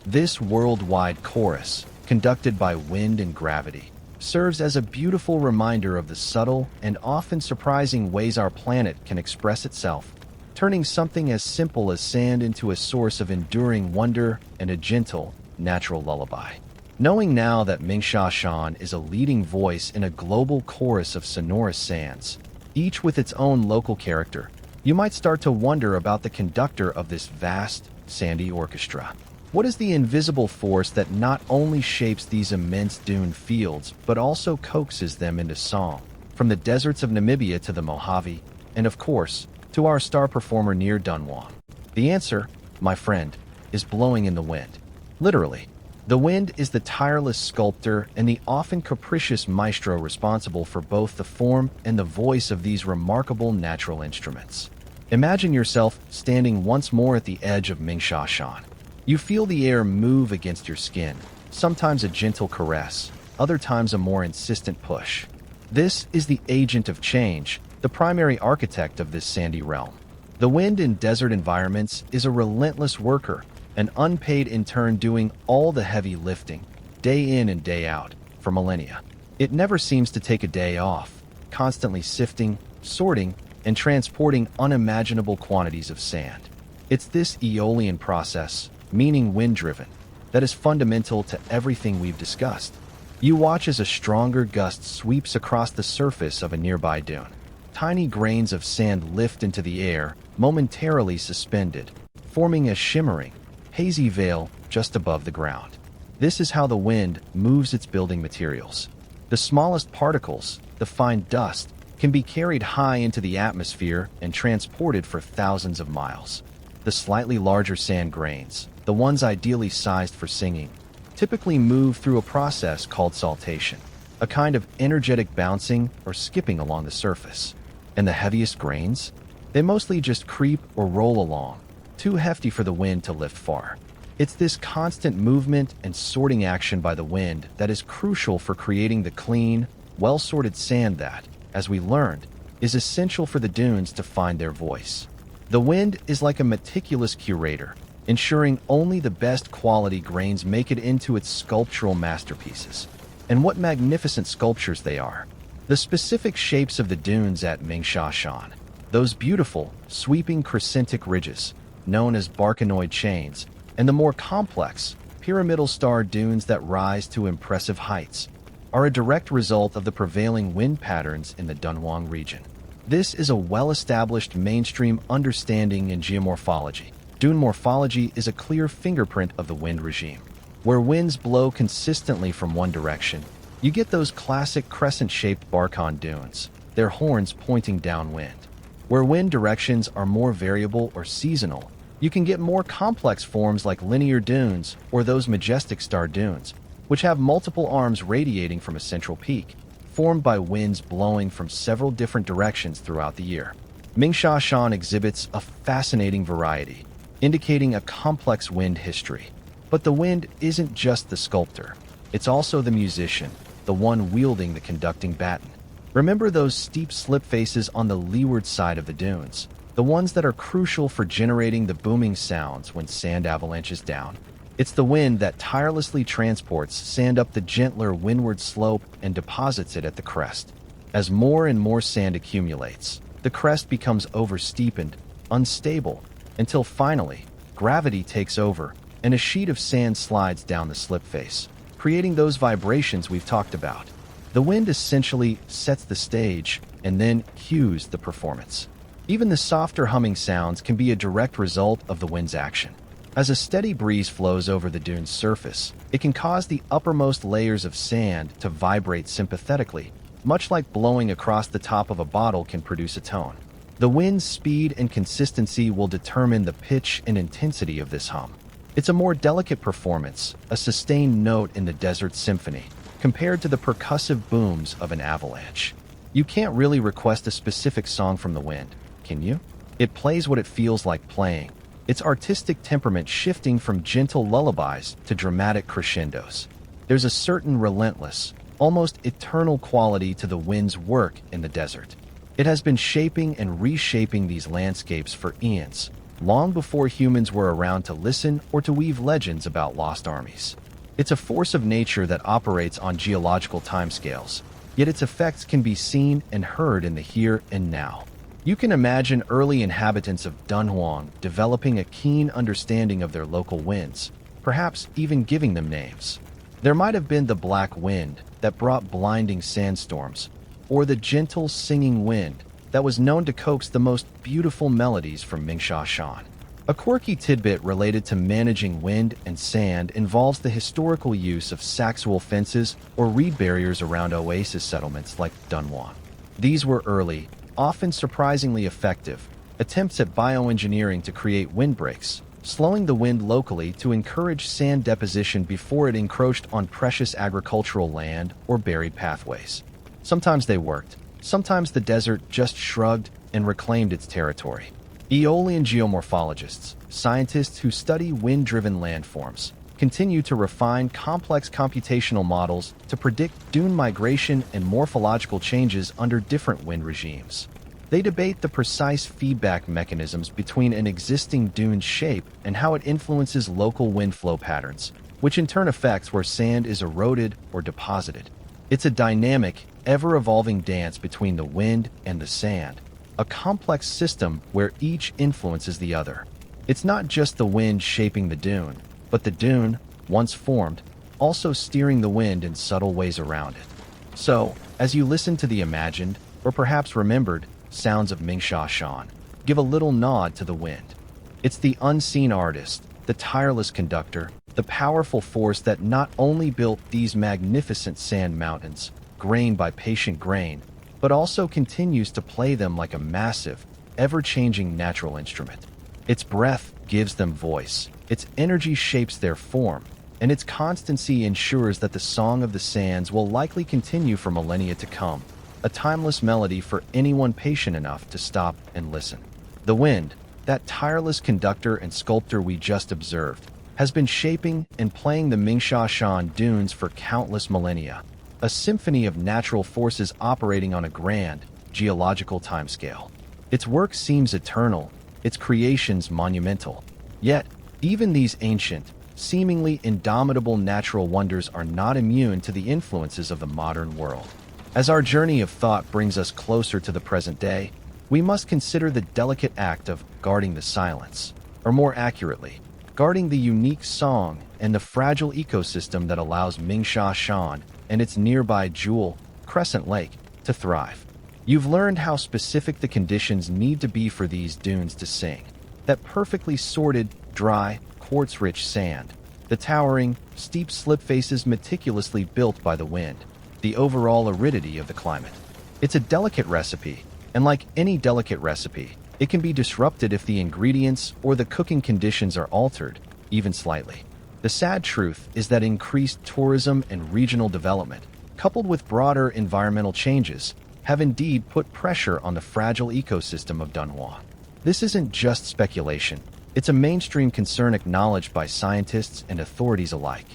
This worldwide chorus, conducted by wind and gravity, serves as a beautiful reminder of the subtle and often surprising ways our planet can express itself, turning something as simple as sand into a source of enduring wonder and a gentle, natural lullaby. Knowing now that Mingsha is a leading voice in a global chorus of sonorous sands, each with its own local character, you might start to wonder about the conductor of this vast, sandy orchestra. What is the invisible force that not only shapes these immense dune fields, but also coaxes them into song, from the deserts of Namibia to the Mojave, and of course, to our star performer near Dunhuang? The answer, my friend, is blowing in the wind. Literally. The wind is the tireless sculptor and the often capricious maestro responsible for both the form and the voice of these remarkable natural instruments. Imagine yourself standing once more at the edge of Mingsha. You feel the air move against your skin, sometimes a gentle caress, other times a more insistent push. This is the agent of change, the primary architect of this sandy realm. The wind in desert environments is a relentless worker, an unpaid intern doing all the heavy lifting, day in and day out, for millennia. It never seems to take a day off, constantly sifting, sorting, and transporting unimaginable quantities of sand. It's this aeolian process, meaning wind-driven, that is fundamental to everything we've discussed. You watch as a stronger gust sweeps across the surface of a nearby dune. Tiny grains of sand lift into the air, momentarily suspended, forming a shimmering, hazy veil just above the ground. This is how the wind moves its building materials. The smallest particles, the fine dust, can be carried high into the atmosphere and transported for thousands of miles. The slightly larger sand grains, the ones ideally sized for singing, typically move through a process called saltation, a kind of energetic bouncing or skipping along the surface. And the heaviest grains? They mostly just creep or roll along, too hefty for the wind to lift far. It's this constant movement and sorting action by the wind that is crucial for creating the clean, well-sorted sand that, as we learned, is essential for the dunes to find their voice. The wind is like a meticulous curator, ensuring only the best quality grains make it into its sculptural masterpieces. And what magnificent sculptures they are. The specific shapes of the dunes at Mingsha, those beautiful, sweeping crescentic ridges, known as barkanoid chains, and the more complex, pyramidal star dunes that rise to impressive heights, are a direct result of the prevailing wind patterns in the Dunhuang region. This is a well-established mainstream understanding in geomorphology. Dune morphology is a clear fingerprint of the wind regime. Where winds blow consistently from one direction, you get those classic crescent-shaped Barkhan dunes, their horns pointing downwind. Where wind directions are more variable or seasonal, you can get more complex forms like linear dunes or those majestic star dunes, which have multiple arms radiating from a central peak, formed by winds blowing from several different directions throughout the year. Mingsha Shan exhibits a fascinating variety, indicating a complex wind history. But the wind isn't just the sculptor. It's also the musician, the one wielding the conducting baton. Remember those steep slip faces on the leeward side of the dunes, the ones that are crucial for generating the booming sounds when sand avalanches down. It's the wind that tirelessly transports sand up the gentler windward slope and deposits it at the crest. As more and more sand accumulates, the crest becomes oversteepened, unstable, until finally, gravity takes over and a sheet of sand slides down the slip face, creating those vibrations we've talked about. The wind essentially sets the stage and then cues the performance. Even the softer humming sounds can be a direct result of the wind's action. As a steady breeze flows over the dune's surface, it can cause the uppermost layers of sand to vibrate sympathetically, much like blowing across the top of a bottle can produce a tone. The wind's speed and consistency will determine the pitch and intensity of this hum. It's a more delicate performance, a sustained note in the desert symphony, compared to the percussive booms of an avalanche. You can't really request a specific song from the wind, can you? It plays what it feels like playing, its artistic temperament shifting from gentle lullabies to dramatic crescendos. There's a certain relentless, almost eternal quality to the wind's work in the desert. It has been shaping and reshaping these landscapes for eons, long before humans were around to listen or to weave legends about lost armies. It's a force of nature that operates on geological timescales, yet its effects can be seen and heard in the here and now. You can imagine early inhabitants of Dunhuang developing a keen understanding of their local winds, perhaps even giving them names. There might have been the black wind that brought blinding sandstorms, or the gentle singing wind that was known to coax the most beautiful melodies from Mingsha Shan. A quirky tidbit related to managing wind and sand involves the historical use of saxual fences or reed barriers around oasis settlements like Dunhuang. These were early, often surprisingly effective, attempts at bioengineering to create windbreaks, slowing the wind locally to encourage sand deposition before it encroached on precious agricultural land or buried pathways. Sometimes they worked, sometimes the desert just shrugged and reclaimed its territory. Aeolian geomorphologists, scientists who study wind-driven landforms, continue to refine complex computational models to predict dune migration and morphological changes under different wind regimes. They debate the precise feedback mechanisms between an existing dune's shape and how it influences local wind flow patterns, which in turn affects where sand is eroded or deposited. It's a dynamic, ever-evolving dance between the wind and the sand, a complex system where each influences the other. It's not just the wind shaping the dune, but the dune, once formed, also steering the wind in subtle ways around it. So, as you listen to the imagined, or perhaps remembered, sounds of Mingsha Shan, give a little nod to the wind. It's the unseen artist, the tireless conductor, the powerful force that not only built these magnificent sand mountains, grain by patient grain, but also continues to play them like a massive, ever-changing natural instrument. Its breath gives them voice, its energy shapes their form, and its constancy ensures that the song of the sands will likely continue for millennia to come, a timeless melody for anyone patient enough to stop and listen. The wind, that tireless conductor and sculptor we just observed, has been shaping and playing the Mingsha Shan dunes for countless millennia, a symphony of natural forces operating on a grand, geological timescale. Its work seems eternal, its creations monumental. Yet, even these ancient, seemingly indomitable natural wonders are not immune to the influences of the modern world. As our journey of thought brings us closer to the present day, we must consider the delicate act of guarding the silence, or more accurately, guarding the unique song and the fragile ecosystem that allows Mingsha Shan and its nearby jewel, Crescent Lake, to thrive. You've learned how specific the conditions need to be for these dunes to sing. That perfectly sorted, dry, quartz-rich sand. The towering, steep slip faces meticulously built by the wind. The overall aridity of the climate. It's a delicate recipe, and like any delicate recipe, it can be disrupted if the ingredients or the cooking conditions are altered, even slightly. The sad truth is that increased tourism and regional development, coupled with broader environmental changes, have indeed put pressure on the fragile ecosystem of Dunhuang. This isn't just speculation. It's a mainstream concern acknowledged by scientists and authorities alike.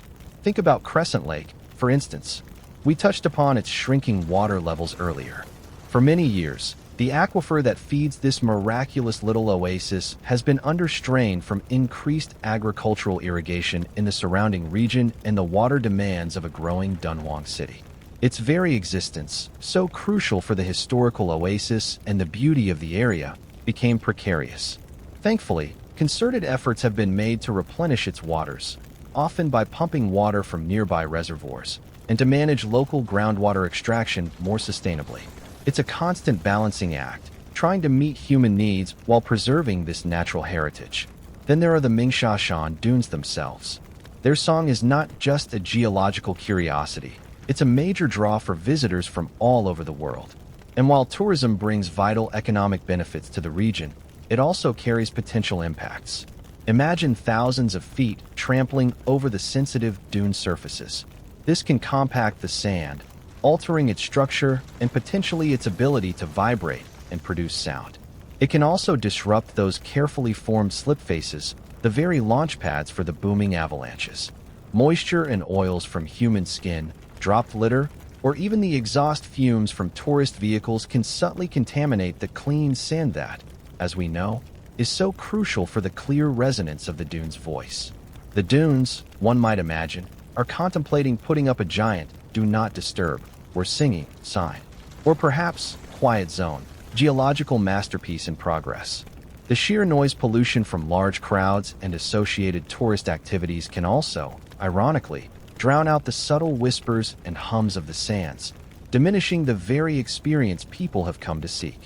Think about Crescent Lake, for instance. We touched upon its shrinking water levels earlier. For many years, the aquifer that feeds this miraculous little oasis has been under strain from increased agricultural irrigation in the surrounding region and the water demands of a growing Dunhuang city. Its very existence, so crucial for the historical oasis and the beauty of the area, became precarious. Thankfully, concerted efforts have been made to replenish its waters, often by pumping water from nearby reservoirs, and to manage local groundwater extraction more sustainably. It's a constant balancing act, trying to meet human needs while preserving this natural heritage. Then there are the Mingsha dunes themselves. Their song is not just a geological curiosity, it's a major draw for visitors from all over the world. And while tourism brings vital economic benefits to the region, it also carries potential impacts. Imagine thousands of feet trampling over the sensitive dune surfaces. This can compact the sand, altering its structure and potentially its ability to vibrate and produce sound. It can also disrupt those carefully formed slip faces, the very launch pads for the booming avalanches. Moisture and oils from human skin, dropped litter, or even the exhaust fumes from tourist vehicles can subtly contaminate the clean sand that, as we know, is so crucial for the clear resonance of the dune's voice. The dunes, one might imagine, are contemplating putting up a giant "Do Not Disturb" or singing sign, or perhaps quiet zone, geological masterpiece in progress. The sheer noise pollution from large crowds and associated tourist activities can also, ironically, drown out the subtle whispers and hums of the sands, diminishing the very experience people have come to seek.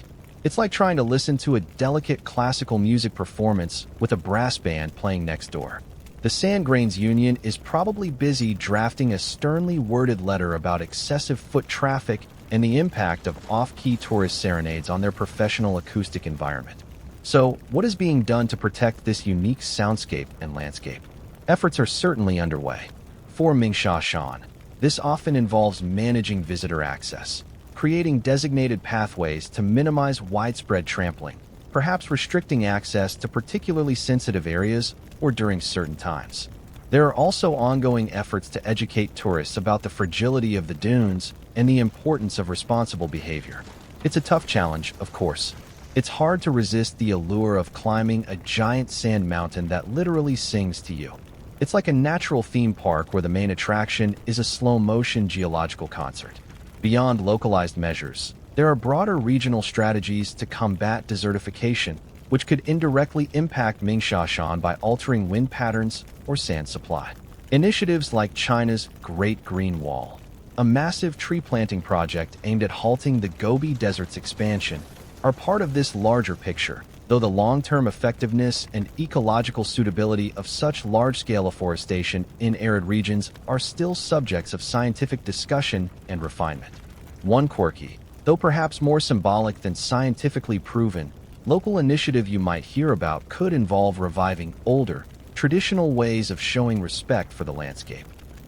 It's like trying to listen to a delicate classical music performance with a brass band playing next door. The Sand Grains Union is probably busy drafting a sternly worded letter about excessive foot traffic and the impact of off-key tourist serenades on their professional acoustic environment. So, what is being done to protect this unique soundscape and landscape? Efforts are certainly underway. For Mingsha, this often involves managing visitor access, creating designated pathways to minimize widespread trampling, perhaps restricting access to particularly sensitive areas or during certain times. There are also ongoing efforts to educate tourists about the fragility of the dunes and the importance of responsible behavior. It's a tough challenge, of course. It's hard to resist the allure of climbing a giant sand mountain that literally sings to you. It's like a natural theme park where the main attraction is a slow-motion geological concert. Beyond localized measures, there are broader regional strategies to combat desertification, which could indirectly impact Mingsha by altering wind patterns or sand supply. Initiatives like China's Great Green Wall, a massive tree planting project aimed at halting the Gobi Desert's expansion, are part of this larger picture, though the long-term effectiveness and ecological suitability of such large-scale afforestation in arid regions are still subjects of scientific discussion and refinement. One quirky, though perhaps more symbolic than scientifically proven, local initiative you might hear about could involve reviving older, traditional ways of showing respect for the landscape.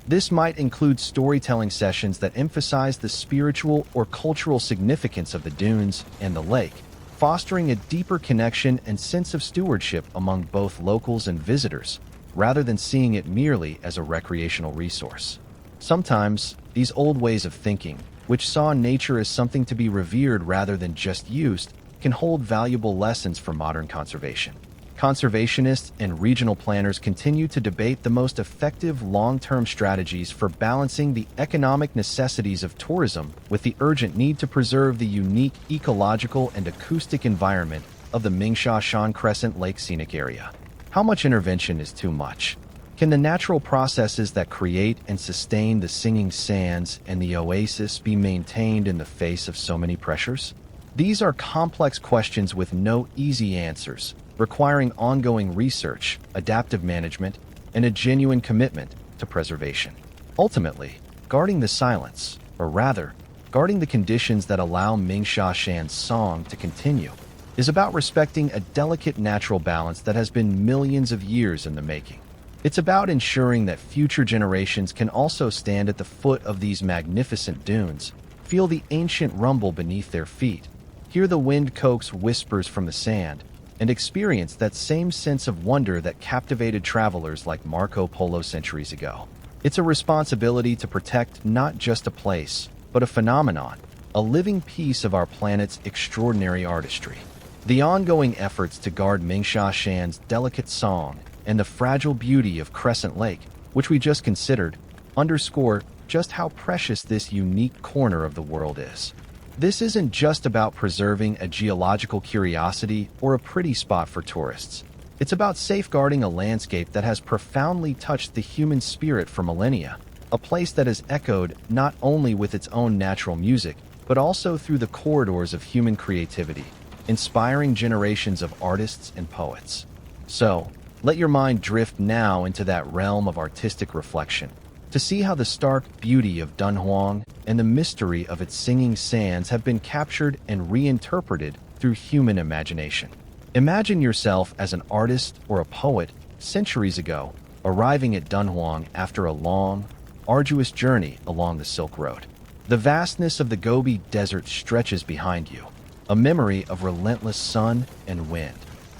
This might include storytelling sessions that emphasize the spiritual or cultural significance of the dunes and the lake, fostering a deeper connection and sense of stewardship among both locals and visitors, rather than seeing it merely as a recreational resource. Sometimes, these old ways of thinking, which saw nature as something to be revered rather than just used, can hold valuable lessons for modern conservation. Conservationists and regional planners continue to debate the most effective long-term strategies for balancing the economic necessities of tourism with the urgent need to preserve the unique ecological and acoustic environment of the Mingsha Crescent Lake Scenic Area. How much intervention is too much? Can the natural processes that create and sustain the singing sands and the oasis be maintained in the face of so many pressures? These are complex questions with no easy answers, requiring ongoing research, adaptive management, and a genuine commitment to preservation. Ultimately, guarding the silence, or rather, guarding the conditions that allow Mingsha Shan's song to continue, is about respecting a delicate natural balance that has been millions of years in the making. It's about ensuring that future generations can also stand at the foot of these magnificent dunes, feel the ancient rumble beneath their feet, hear the wind coax whispers from the sand, and experience that same sense of wonder that captivated travelers like Marco Polo centuries ago. It's a responsibility to protect not just a place, but a phenomenon, a living piece of our planet's extraordinary artistry. The ongoing efforts to guard Mingsha Shan's delicate song and the fragile beauty of Crescent Lake, which we just considered, underscore just how precious this unique corner of the world is. This isn't just about preserving a geological curiosity or a pretty spot for tourists. It's about safeguarding a landscape that has profoundly touched the human spirit for millennia, a place that has echoed not only with its own natural music, but also through the corridors of human creativity, inspiring generations of artists and poets. So, let your mind drift now into that realm of artistic reflection, to see how the stark beauty of Dunhuang and the mystery of its singing sands have been captured and reinterpreted through human imagination. Imagine yourself as an artist or a poet centuries ago, arriving at Dunhuang after a long, arduous journey along the Silk Road. The vastness of the Gobi Desert stretches behind you, a memory of relentless sun and wind.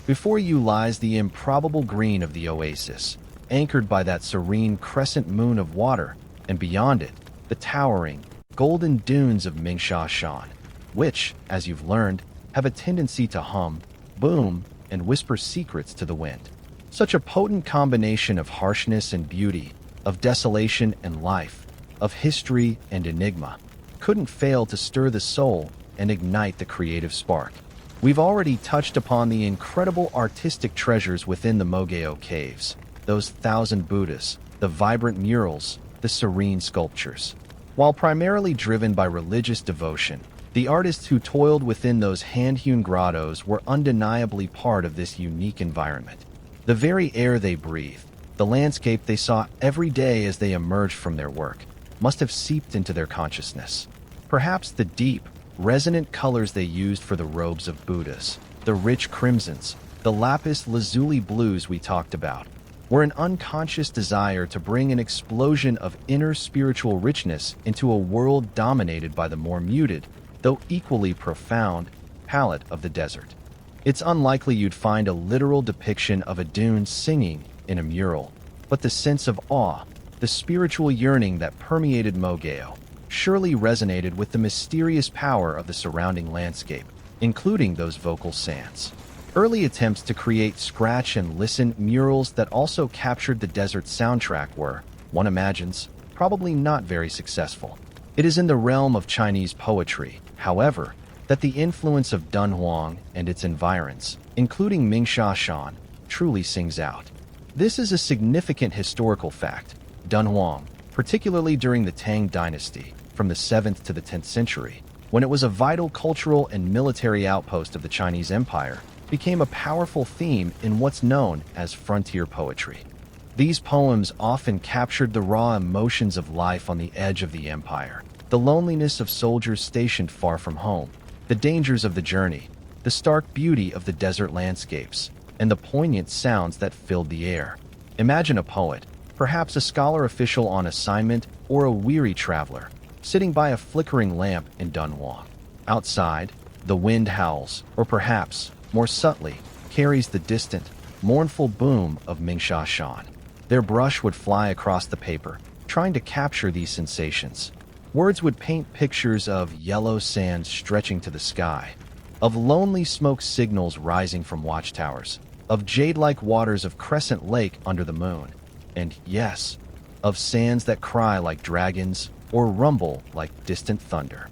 Before you lies the improbable green of the oasis, anchored by that serene crescent moon of water, and beyond it, the towering, golden dunes of Mingsha Shan, which, as you've learned, have a tendency to hum, boom, and whisper secrets to the wind. Such a potent combination of harshness and beauty, of desolation and life, of history and enigma, couldn't fail to stir the soul and ignite the creative spark. We've already touched upon the incredible artistic treasures within the Mogeo caves, those 1,000 Buddhas, the vibrant murals, the serene sculptures. While primarily driven by religious devotion, the artists who toiled within those hand-hewn grottos were undeniably part of this unique environment. The very air they breathed, the landscape they saw every day as they emerged from their work, must have seeped into their consciousness. Perhaps the deep, resonant colors they used for the robes of Buddhas, the rich crimsons, the lapis lazuli blues we talked about, were an unconscious desire to bring an explosion of inner spiritual richness into a world dominated by the more muted, though equally profound, palette of the desert. It's unlikely you'd find a literal depiction of a dune singing in a mural, but the sense of awe, the spiritual yearning that permeated Mogeo, surely resonated with the mysterious power of the surrounding landscape, including those vocal sands. Early attempts to create scratch-and-listen murals that also captured the desert soundtrack were, one imagines, probably not very successful. It is in the realm of Chinese poetry, however, that the influence of Dunhuang and its environs, including Mingsha Shan, truly sings out. This is a significant historical fact. Dunhuang, particularly during the Tang dynasty, from the 7th to the 10th century, when it was a vital cultural and military outpost of the Chinese Empire, became a powerful theme in what's known as frontier poetry. These poems often captured the raw emotions of life on the edge of the empire, the loneliness of soldiers stationed far from home, the dangers of the journey, the stark beauty of the desert landscapes, and the poignant sounds that filled the air. Imagine a poet, perhaps a scholar official on assignment or a weary traveler, sitting by a flickering lamp in Dunhuang. Outside, the wind howls, or perhaps, more subtly, carries the distant, mournful boom of Mingsha Shan. Their brush would fly across the paper, trying to capture these sensations. Words would paint pictures of yellow sand stretching to the sky, of lonely smoke signals rising from watchtowers, of jade-like waters of Crescent Lake under the moon, and yes, of sands that cry like dragons or rumble like distant thunder.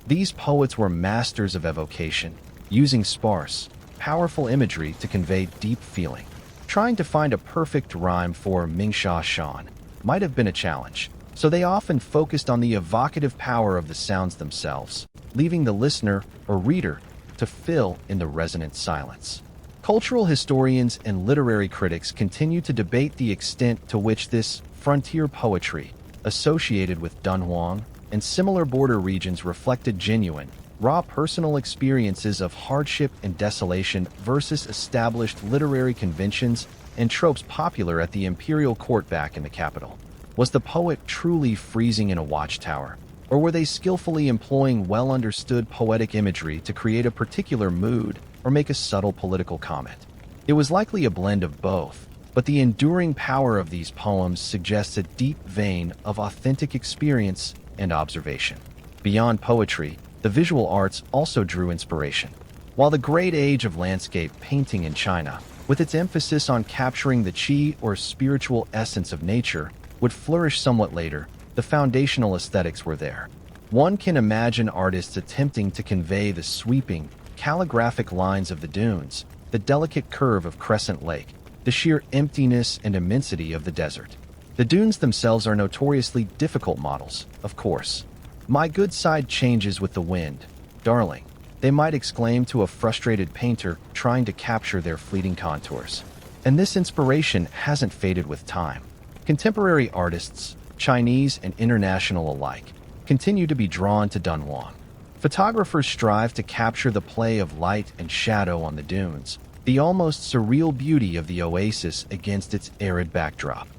These poets were masters of evocation, using sparse, powerful imagery to convey deep feeling. Trying to find a perfect rhyme for Mingsha Shan might have been a challenge, so they often focused on the evocative power of the sounds themselves, leaving the listener or reader to fill in the resonant silence. Cultural historians and literary critics continue to debate the extent to which this frontier poetry, associated with Dunhuang and similar border regions, reflected genuine, raw personal experiences of hardship and desolation versus established literary conventions and tropes popular at the imperial court back in the capital. Was the poet truly freezing in a watchtower, or were they skillfully employing well-understood poetic imagery to create a particular mood or make a subtle political comment? It was likely a blend of both, but the enduring power of these poems suggests a deep vein of authentic experience and observation. Beyond poetry, the visual arts also drew inspiration. While the great age of landscape painting in China, with its emphasis on capturing the qi or spiritual essence of nature, would flourish somewhat later, the foundational aesthetics were there. One can imagine artists attempting to convey the sweeping, calligraphic lines of the dunes, the delicate curve of Crescent Lake, the sheer emptiness and immensity of the desert. The dunes themselves are notoriously difficult models, of course. "My good side changes with the wind, darling," they might exclaim to a frustrated painter trying to capture their fleeting contours. And this inspiration hasn't faded with time. Contemporary artists, Chinese and international alike, continue to be drawn to Dunhuang. Photographers strive to capture the play of light and shadow on the dunes, the almost surreal beauty of the oasis against its arid backdrop.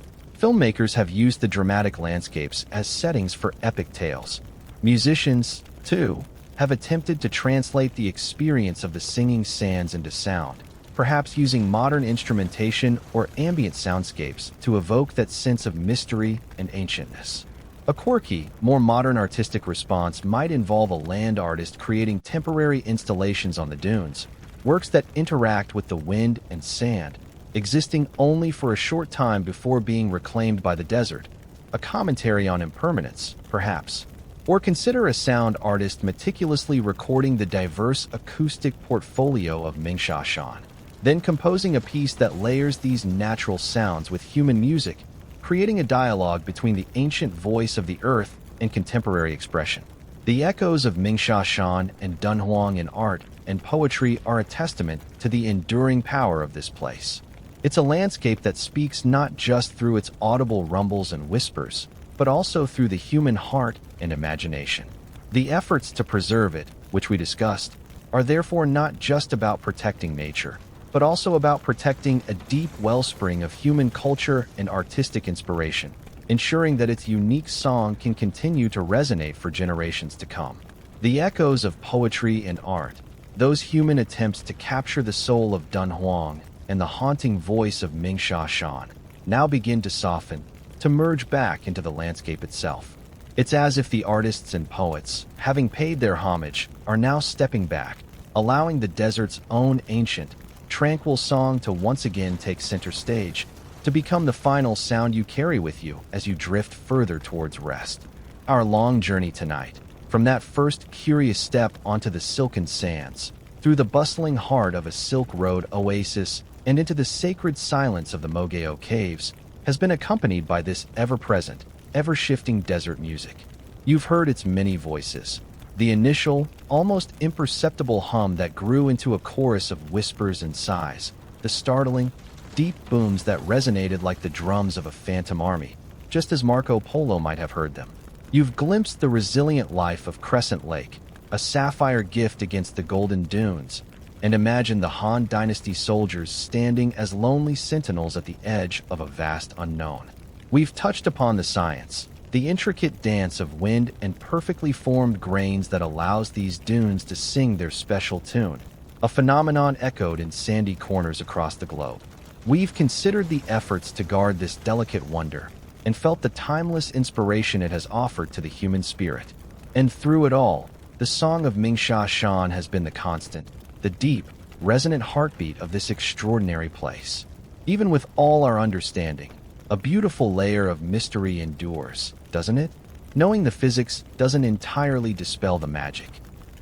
Filmmakers have used the dramatic landscapes as settings for epic tales. Musicians, too, have attempted to translate the experience of the singing sands into sound, perhaps using modern instrumentation or ambient soundscapes to evoke that sense of mystery and ancientness. A quirky, more modern artistic response might involve a land artist creating temporary installations on the dunes, works that interact with the wind and sand, existing only for a short time before being reclaimed by the desert. A commentary on impermanence, perhaps. Or consider a sound artist meticulously recording the diverse acoustic portfolio of Mingsha Shan, then composing a piece that layers these natural sounds with human music, creating a dialogue between the ancient voice of the earth and contemporary expression. The echoes of Mingsha Shan and Dunhuang in art and poetry are a testament to the enduring power of this place. It's a landscape that speaks not just through its audible rumbles and whispers, but also through the human heart and imagination. The efforts to preserve it, which we discussed, are therefore not just about protecting nature, but also about protecting a deep wellspring of human culture and artistic inspiration, ensuring that its unique song can continue to resonate for generations to come. The echoes of poetry and art, those human attempts to capture the soul of Dunhuang and the haunting voice of Mingsha Shan, now begin to soften, to merge back into the landscape itself. It's as if the artists and poets, having paid their homage, are now stepping back, allowing the desert's own ancient, tranquil song to once again take center stage, to become the final sound you carry with you as you drift further towards rest. Our long journey tonight, from that first curious step onto the silken sands, through the bustling heart of a Silk Road oasis, and into the sacred silence of the Mogao Caves, has been accompanied by this ever-present, ever-shifting desert music. You've heard its many voices. The initial, almost imperceptible hum that grew into a chorus of whispers and sighs. The startling, deep booms that resonated like the drums of a phantom army, just as Marco Polo might have heard them. You've glimpsed the resilient life of Crescent Lake, a sapphire gift against the golden dunes, and imagine the Han Dynasty soldiers standing as lonely sentinels at the edge of a vast unknown. We've touched upon the science, the intricate dance of wind and perfectly formed grains that allows these dunes to sing their special tune, a phenomenon echoed in sandy corners across the globe. We've considered the efforts to guard this delicate wonder and felt the timeless inspiration it has offered to the human spirit. And through it all, the song of Mingsha Shan has been the constant, the deep, resonant heartbeat of this extraordinary place. Even with all our understanding, a beautiful layer of mystery endures, doesn't it? Knowing the physics doesn't entirely dispel the magic.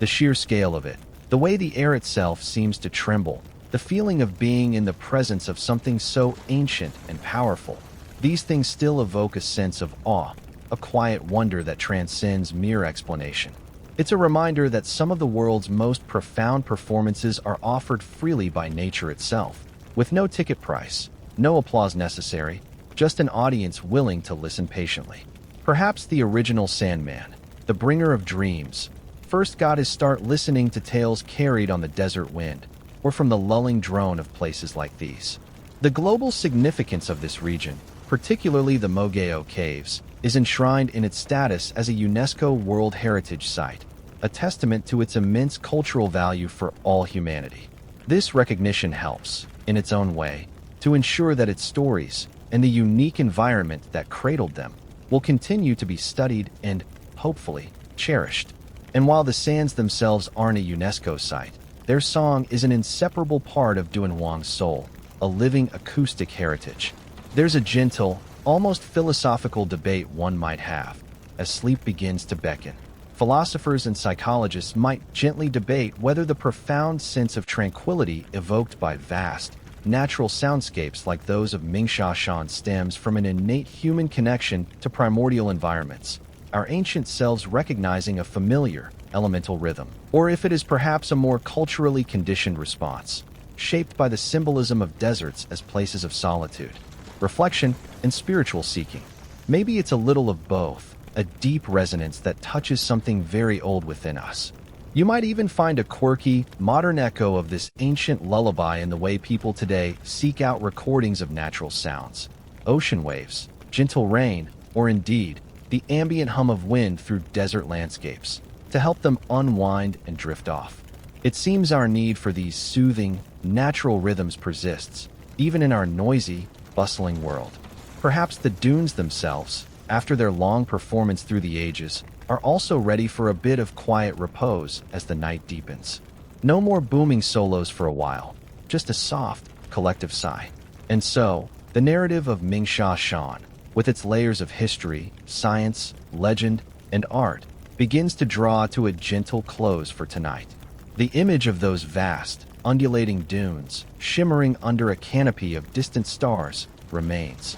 The sheer scale of it, the way the air itself seems to tremble, the feeling of being in the presence of something so ancient and powerful, these things still evoke a sense of awe, a quiet wonder that transcends mere explanation. It's a reminder that some of the world's most profound performances are offered freely by nature itself, with no ticket price, no applause necessary, just an audience willing to listen patiently. Perhaps the original Sandman, the bringer of dreams, first got his start listening to tales carried on the desert wind, or from the lulling drone of places like these. The global significance of this region, particularly the Mogao Caves, is enshrined in its status as a UNESCO World Heritage Site, a testament to its immense cultural value for all humanity. This recognition helps, in its own way, to ensure that its stories, and the unique environment that cradled them, will continue to be studied and, hopefully, cherished. And while the sands themselves aren't a UNESCO site, their song is an inseparable part of Dunhuang's soul, a living acoustic heritage. There's a gentle, almost philosophical debate one might have, as sleep begins to beckon. Philosophers and psychologists might gently debate whether the profound sense of tranquility evoked by vast, natural soundscapes like those of Mingsha Shan stems from an innate human connection to primordial environments, our ancient selves recognizing a familiar, elemental rhythm, or if it is perhaps a more culturally conditioned response, shaped by the symbolism of deserts as places of solitude, reflection, and spiritual seeking. Maybe it's a little of both, a deep resonance that touches something very old within us. You might even find a quirky, modern echo of this ancient lullaby in the way people today seek out recordings of natural sounds, ocean waves, gentle rain, or indeed, the ambient hum of wind through desert landscapes, to help them unwind and drift off. It seems our need for these soothing, natural rhythms persists, even in our noisy, bustling world. Perhaps the dunes themselves, after their long performance through the ages, are also ready for a bit of quiet repose as the night deepens. No more booming solos for a while, just a soft, collective sigh. And so, the narrative of Mingsha Shan, with its layers of history, science, legend, and art, begins to draw to a gentle close for tonight. The image of those vast, undulating dunes, shimmering under a canopy of distant stars, remains.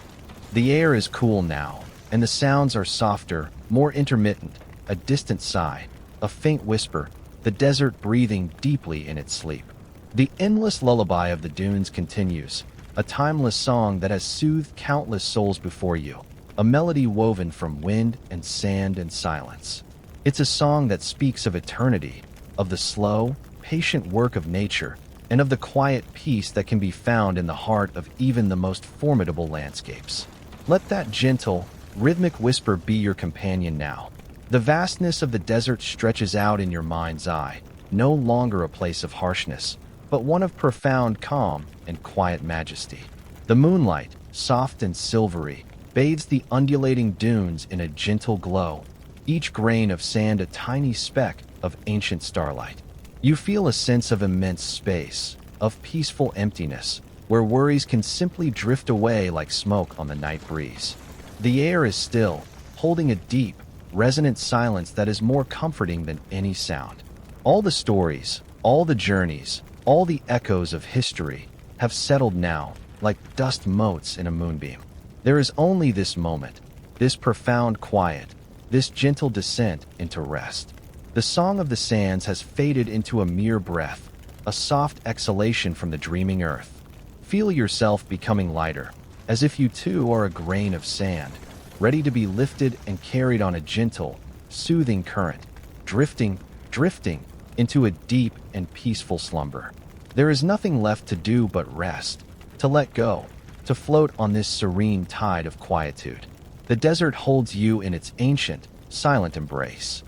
The air is cool now, and the sounds are softer, more intermittent, a distant sigh, a faint whisper, the desert breathing deeply in its sleep. The endless lullaby of the dunes continues, a timeless song that has soothed countless souls before you, a melody woven from wind and sand and silence. It's a song that speaks of eternity, of the slow, patient work of nature, and of the quiet peace that can be found in the heart of even the most formidable landscapes. Let that gentle, rhythmic whisper be your companion now. The vastness of the desert stretches out in your mind's eye, no longer a place of harshness, but one of profound calm and quiet majesty. The moonlight, soft and silvery, bathes the undulating dunes in a gentle glow, each grain of sand a tiny speck of ancient starlight. You feel a sense of immense space, of peaceful emptiness, where worries can simply drift away like smoke on the night breeze. The air is still, holding a deep, resonant silence that is more comforting than any sound. All the stories, all the journeys, all the echoes of history have settled now, like dust motes in a moonbeam. There is only this moment, this profound quiet, this gentle descent into rest. The song of the sands has faded into a mere breath, a soft exhalation from the dreaming earth. Feel yourself becoming lighter, as if you too are a grain of sand, ready to be lifted and carried on a gentle, soothing current, drifting into a deep and peaceful slumber. There is nothing left to do but rest, to let go, to float on this serene tide of quietude. The desert holds you in its ancient, silent embrace.